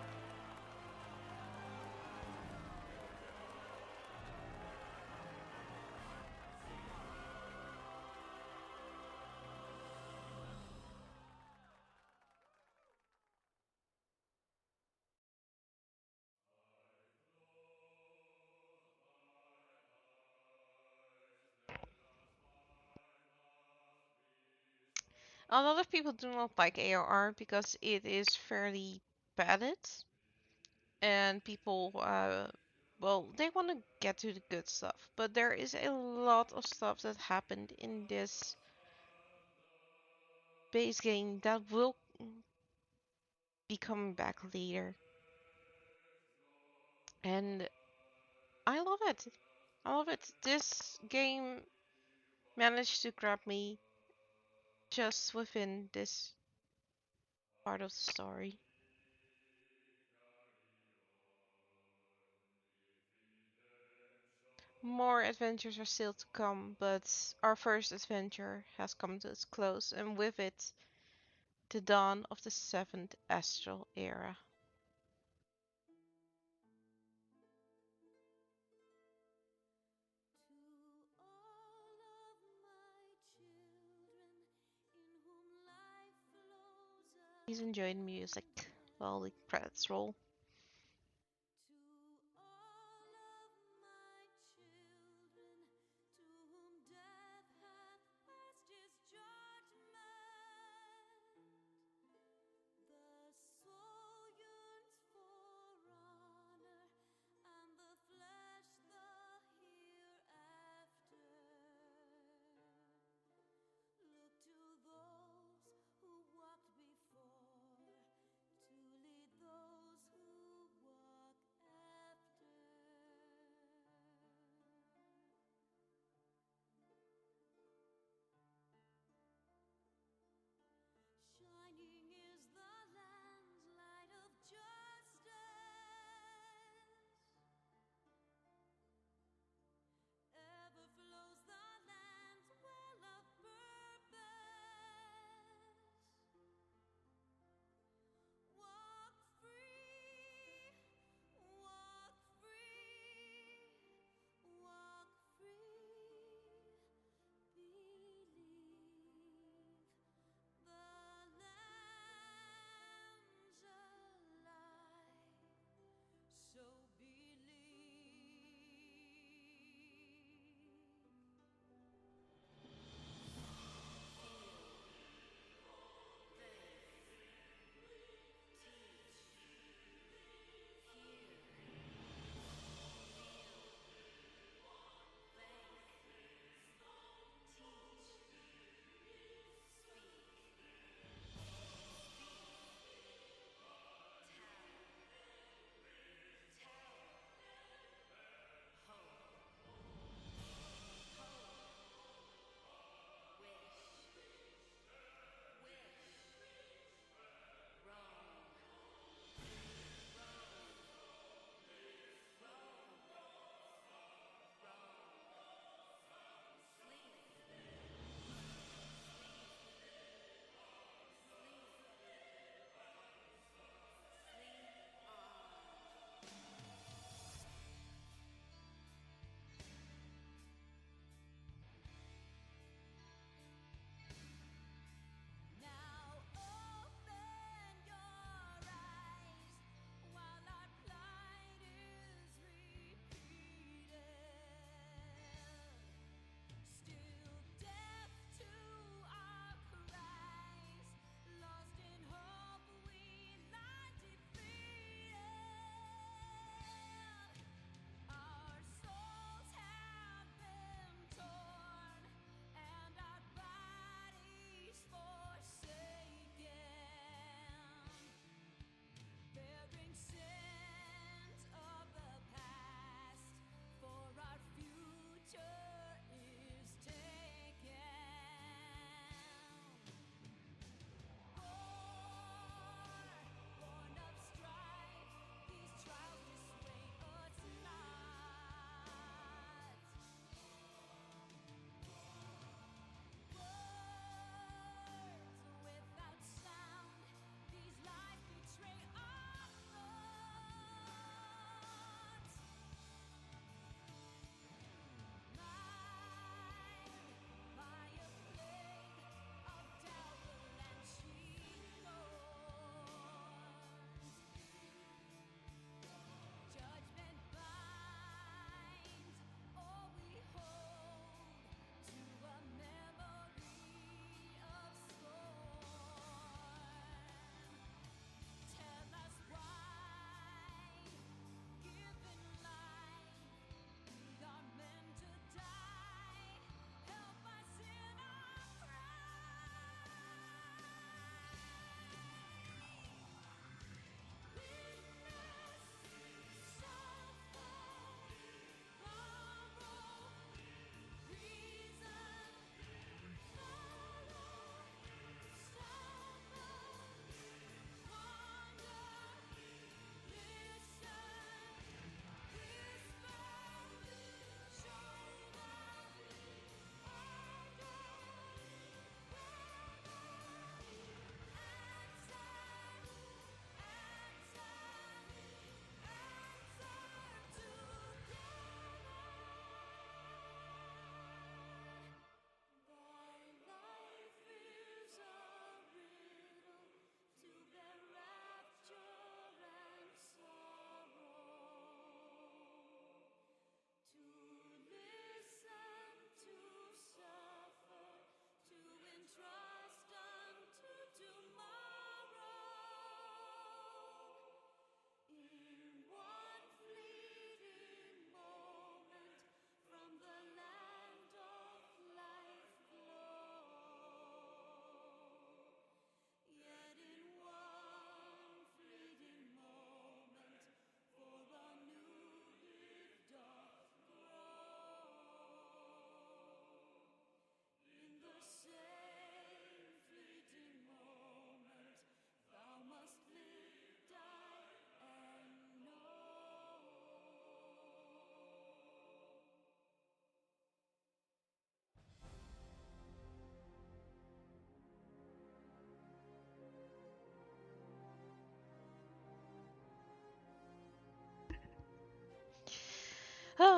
A lot of people do not like ARR because it is fairly padded, and people, well, they want to get to the good stuff, but there is a lot of stuff that happened in this base game that will be coming back later, and I love it. I love it. This game managed to grab me just within this part of the story. More adventures are still to come, but our first adventure has come to its close, and with it, the dawn of the seventh astral era. Please enjoy the music while the credits roll. To lead those who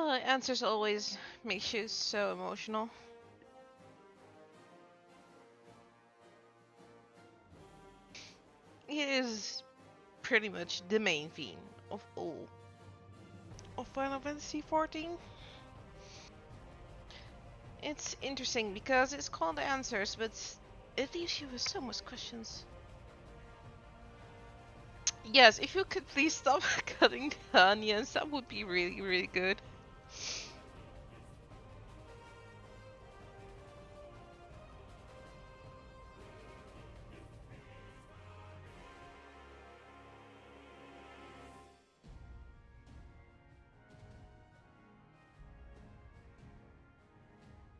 Answers always makes you so emotional. It is pretty much the main theme of all of Final Fantasy XIV. It's interesting because it's called Answers, but it leaves you with so much questions. Yes, if you could please stop cutting the onions, that would be really, really good.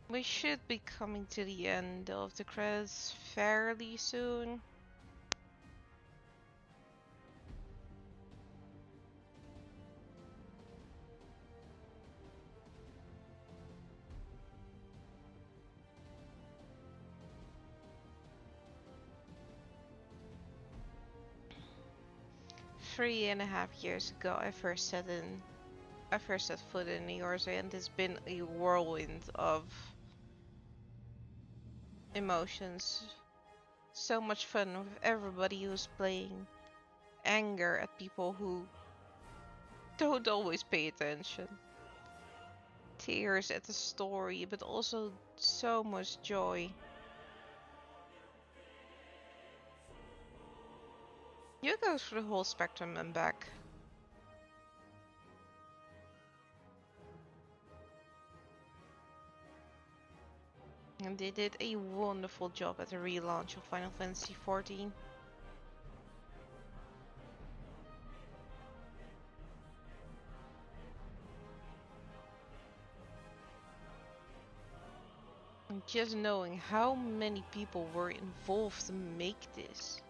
We should be coming to the end of the credits fairly soon. Three and a half years ago, I first set foot in New York, and it's been a whirlwind of emotions. So much fun with everybody who's playing. Anger at people who don't always pay attention. Tears at the story, but also so much joy. You go through the whole spectrum and back. And they did a wonderful job at the relaunch of Final Fantasy XIV. And just knowing how many people were involved to make this.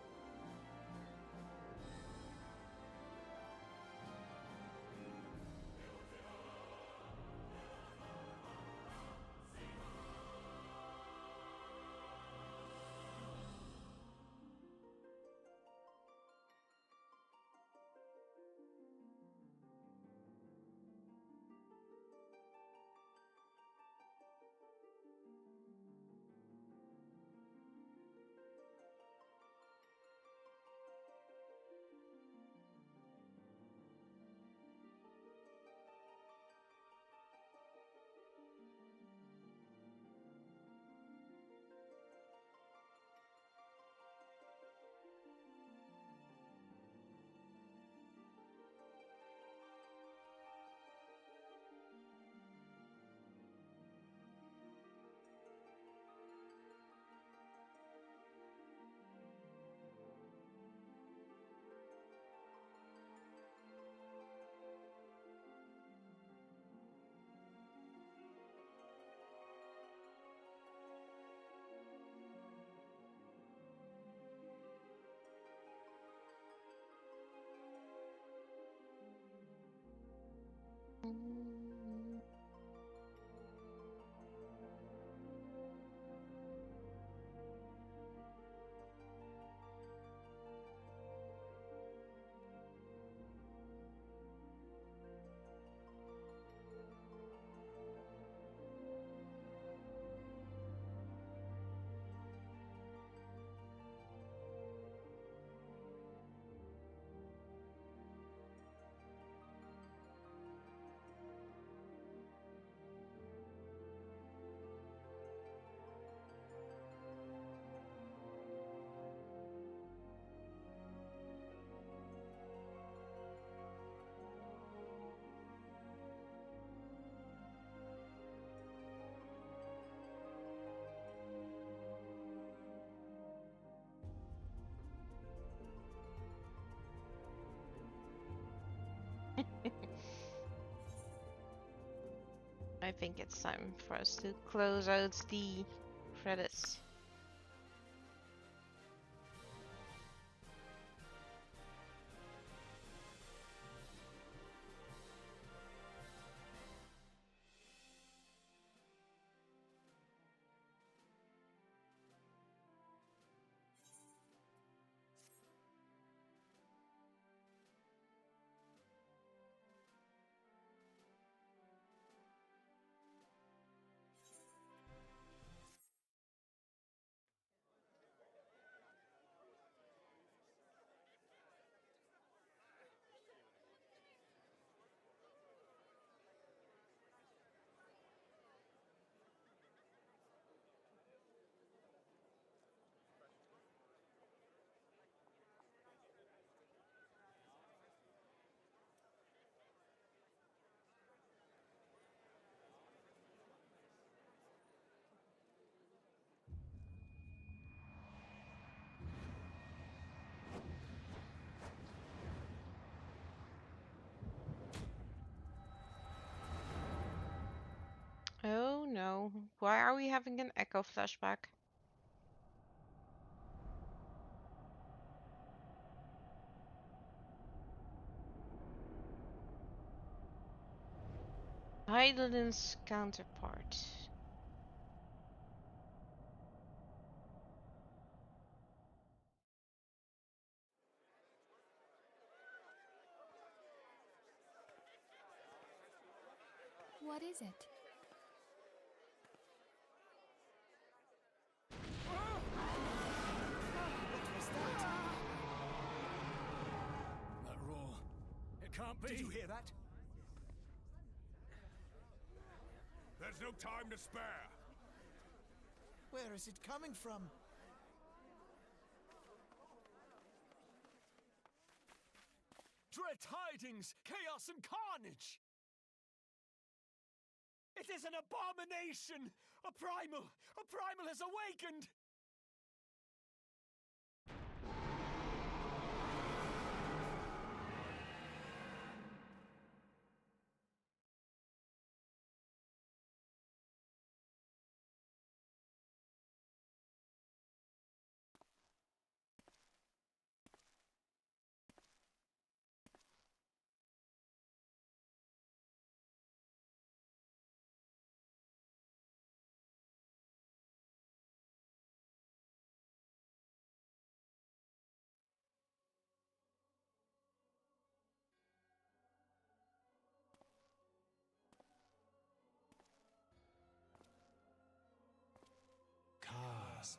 I think it's time for us to close out the credits. no. Why are we having an echo flashback? Heidel's counterpart. What is it? That roar. It can't be. Did you hear that? There's no time to spare. Where is it coming from? Dread tidings, chaos and carnage! It is an abomination! A primal has awakened!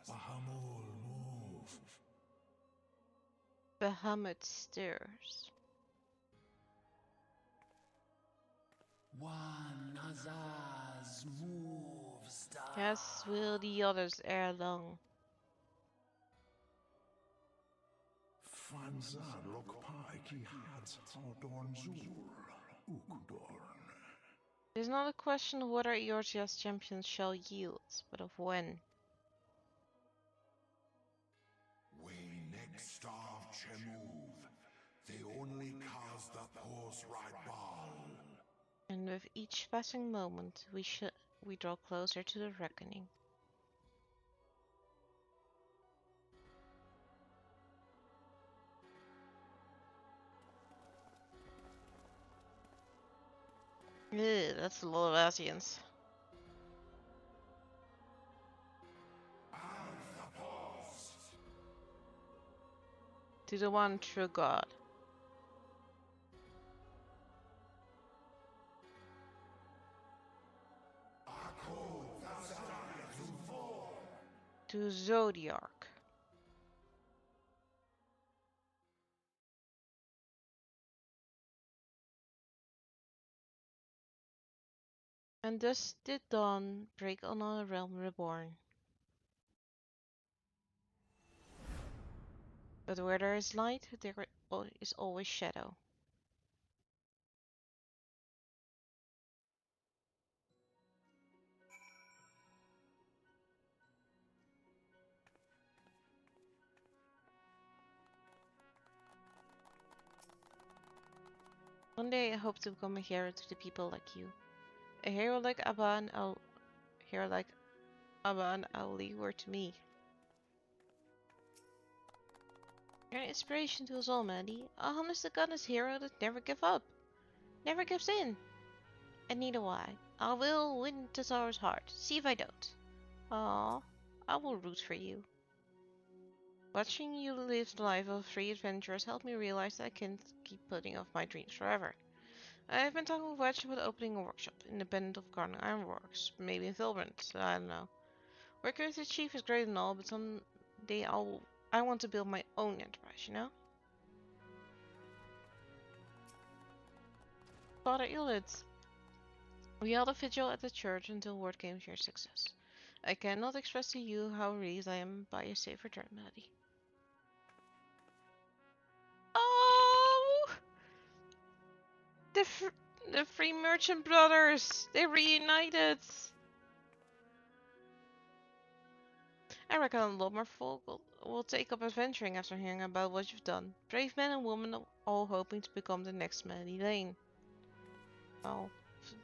Bahamul, move. Bahamut stirs. One Azaz moves. As will the others ere long. Fanzar lokpai ki hats Haldorn Zul, Ukudorn. It is not a question of whether Eorgia's champions shall yield, but of when. We next starve Chemuv. They only cause the pause right ball. And with each passing moment, we draw closer to the reckoning. Ew, that's a lot of Asians. To the one true God. To Zodiac. And thus did dawn break on a realm reborn. But where there is light, there is always shadow. One day I hope to become a hero to the people like you. A hero like hero like Abba and Ali were to me. You're an inspiration to us all, Mandy. A honest to goodness hero that never gives up. Never gives in. And neither will I. I will win Tazaro's heart. See if I don't. Aww. I will root for you. Watching you live the life of free adventurers helped me realize that I can't keep putting off my dreams forever. I have been talking with Wedge about opening a workshop, independent of Garden Ironworks, maybe in Filbrant, I don't know. Working with the chief is great and all, but someday I want to build my own enterprise, you know? Father Illid, we held a vigil at the church until word came of your success. I cannot express to you how relieved I am by your safe return, Maddie. Oh! The Free Merchant Brothers! They reunited! I reckon a lot more folk will take up adventuring after hearing about what you've done. Brave men and women all hoping to become the next Maddie Lane. Well,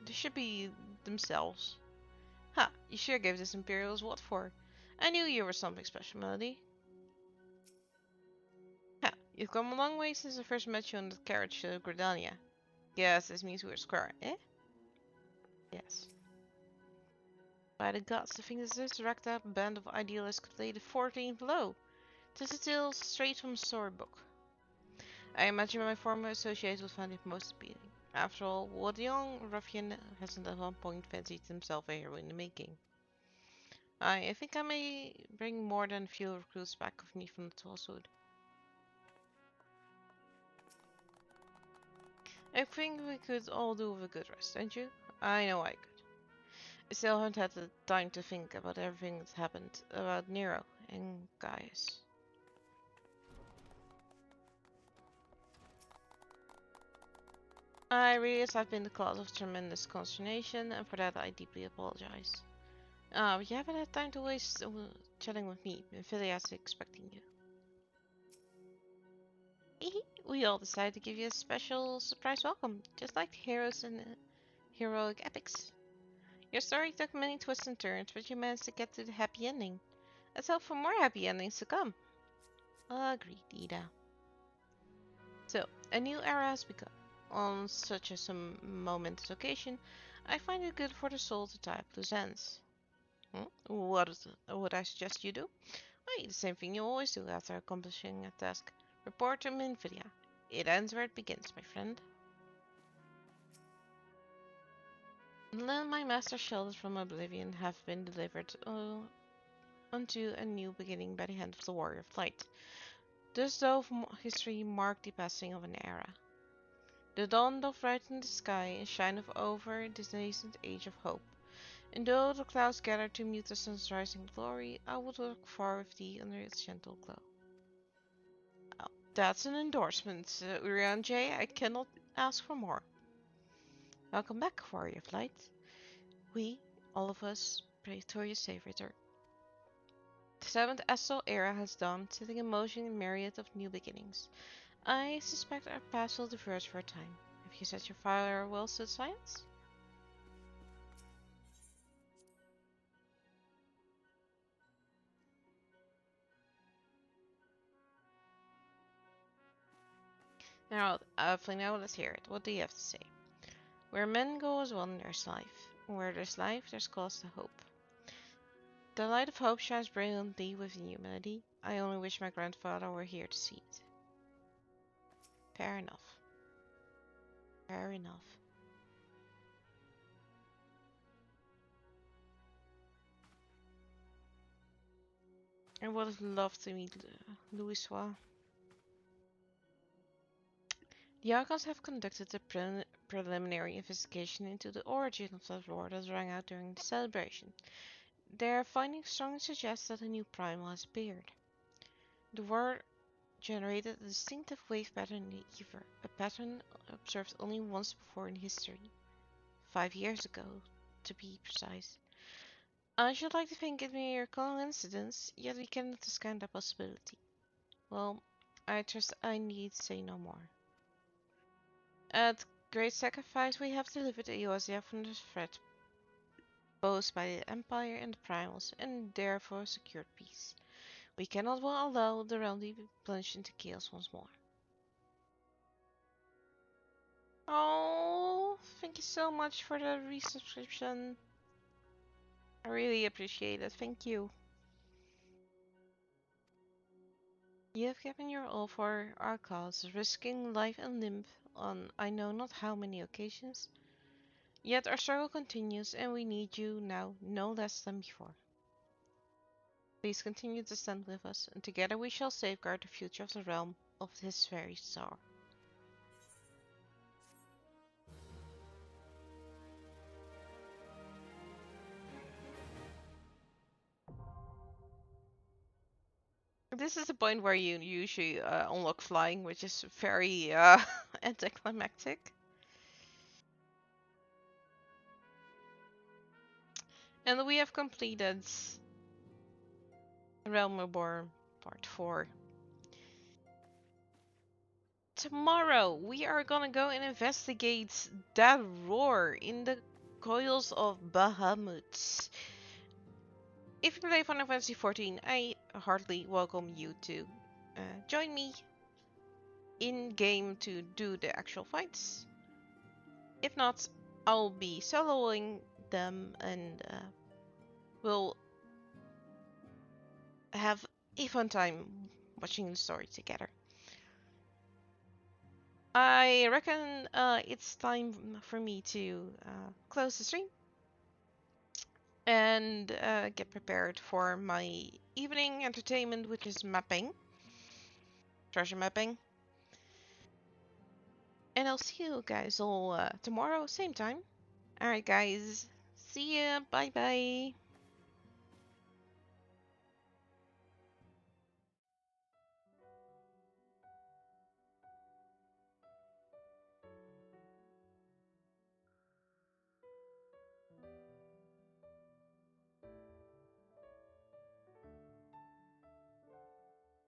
they should be themselves. Ha! You sure gave this Imperials what for. I knew you were something special, Melody. Ha! You've come a long way since I first met you on the carriage to Gridania. Yes, this means we're square, eh? Yes. By the gods, I think this racked up band of idealists could lay the 14th blow. This is tale straight from a storybook. I imagine my former associates would find it most appealing. After all, what young ruffian hasn't at one point fancied himself a hero in the making? I think I may bring more than a few recruits back with me from the Tosswood. I think we could all do with a good rest, don't you? I know I could. I still haven't had the time to think about everything that's happened, about Nero and Gaius. I realize I've been the cause of tremendous consternation, and for that I deeply apologize. But you haven't had time to waste chatting with me. Amphilia's expecting you. We all decided to give you a special surprise welcome, just like the heroes in heroic epics. Your story took many twists and turns, but you managed to get to the happy ending. Let's hope for more happy endings to come. Agreed, Ida. So, a new era has begun. On such a momentous occasion, I find it good for the soul to tie up loose ends. What would I suggest you do? Why, the same thing you always do after accomplishing a task. Report to Minfidia. It ends where it begins, my friend. Then my master shelters from oblivion have been delivered unto a new beginning by the hand of the warrior of light. Thus doth history mark the passing of an era. The dawn doth brighten the sky and shineth over this nascent age of hope. And though the clouds gather to mute the sun's rising glory, I would look far with thee under its gentle glow. Oh, that's an endorsement, Urian J. I cannot ask for more. Welcome back, warrior of light. We, all of us, pray for your safe return. The 7th Astral era has dawned, setting in motion a myriad of new beginnings. I suspect our paths will diverge for a time. Have you set your firewalls to science? Now, now let's hear it. What do you have to say? Where men go as one, there's life. Where there's life, there's cause to hope. The light of hope shines brilliantly within humanity. I only wish my grandfather were here to see it. Fair enough. Fair enough. I would have loved to meet Louisois. The Archons have conducted a preliminary investigation into the origin of that roar that rang out during the celebration. Their findings strongly suggest that a new primal has appeared. The roar generated a distinctive wave pattern in the ether, a pattern observed only once before in history. 5 years ago, to be precise. I should like to think it mere coincidence, yet we cannot discount that possibility. Well, I trust I need say no more. At great sacrifice we have delivered Eosia from the threat posed by the Empire and the Primals, and therefore secured peace. We cannot well allow the realm to be plunged into chaos once more. Oh, thank you so much for the resubscription. I really appreciate it. Thank you. You have given your all for our cause, risking life and limb on I know not how many occasions. Yet our struggle continues, and we need you now no less than before. Please continue to stand with us, and together we shall safeguard the future of the realm of this very star. This is the point where you usually unlock flying, which is very anticlimactic. And we have completed Realm Reborn Part 4. Tomorrow we are gonna go and investigate that roar in the Coils of Bahamut. If you play Final Fantasy XIV, I heartily welcome you to join me in game to do the actual fights. If not, I'll be soloing them and we'll have a fun time watching the story together. I reckon it's time for me to close the stream and get prepared for my evening entertainment, which is mapping, treasure mapping. And I'll see you guys all tomorrow, same time. Alright, guys. See ya. Bye bye.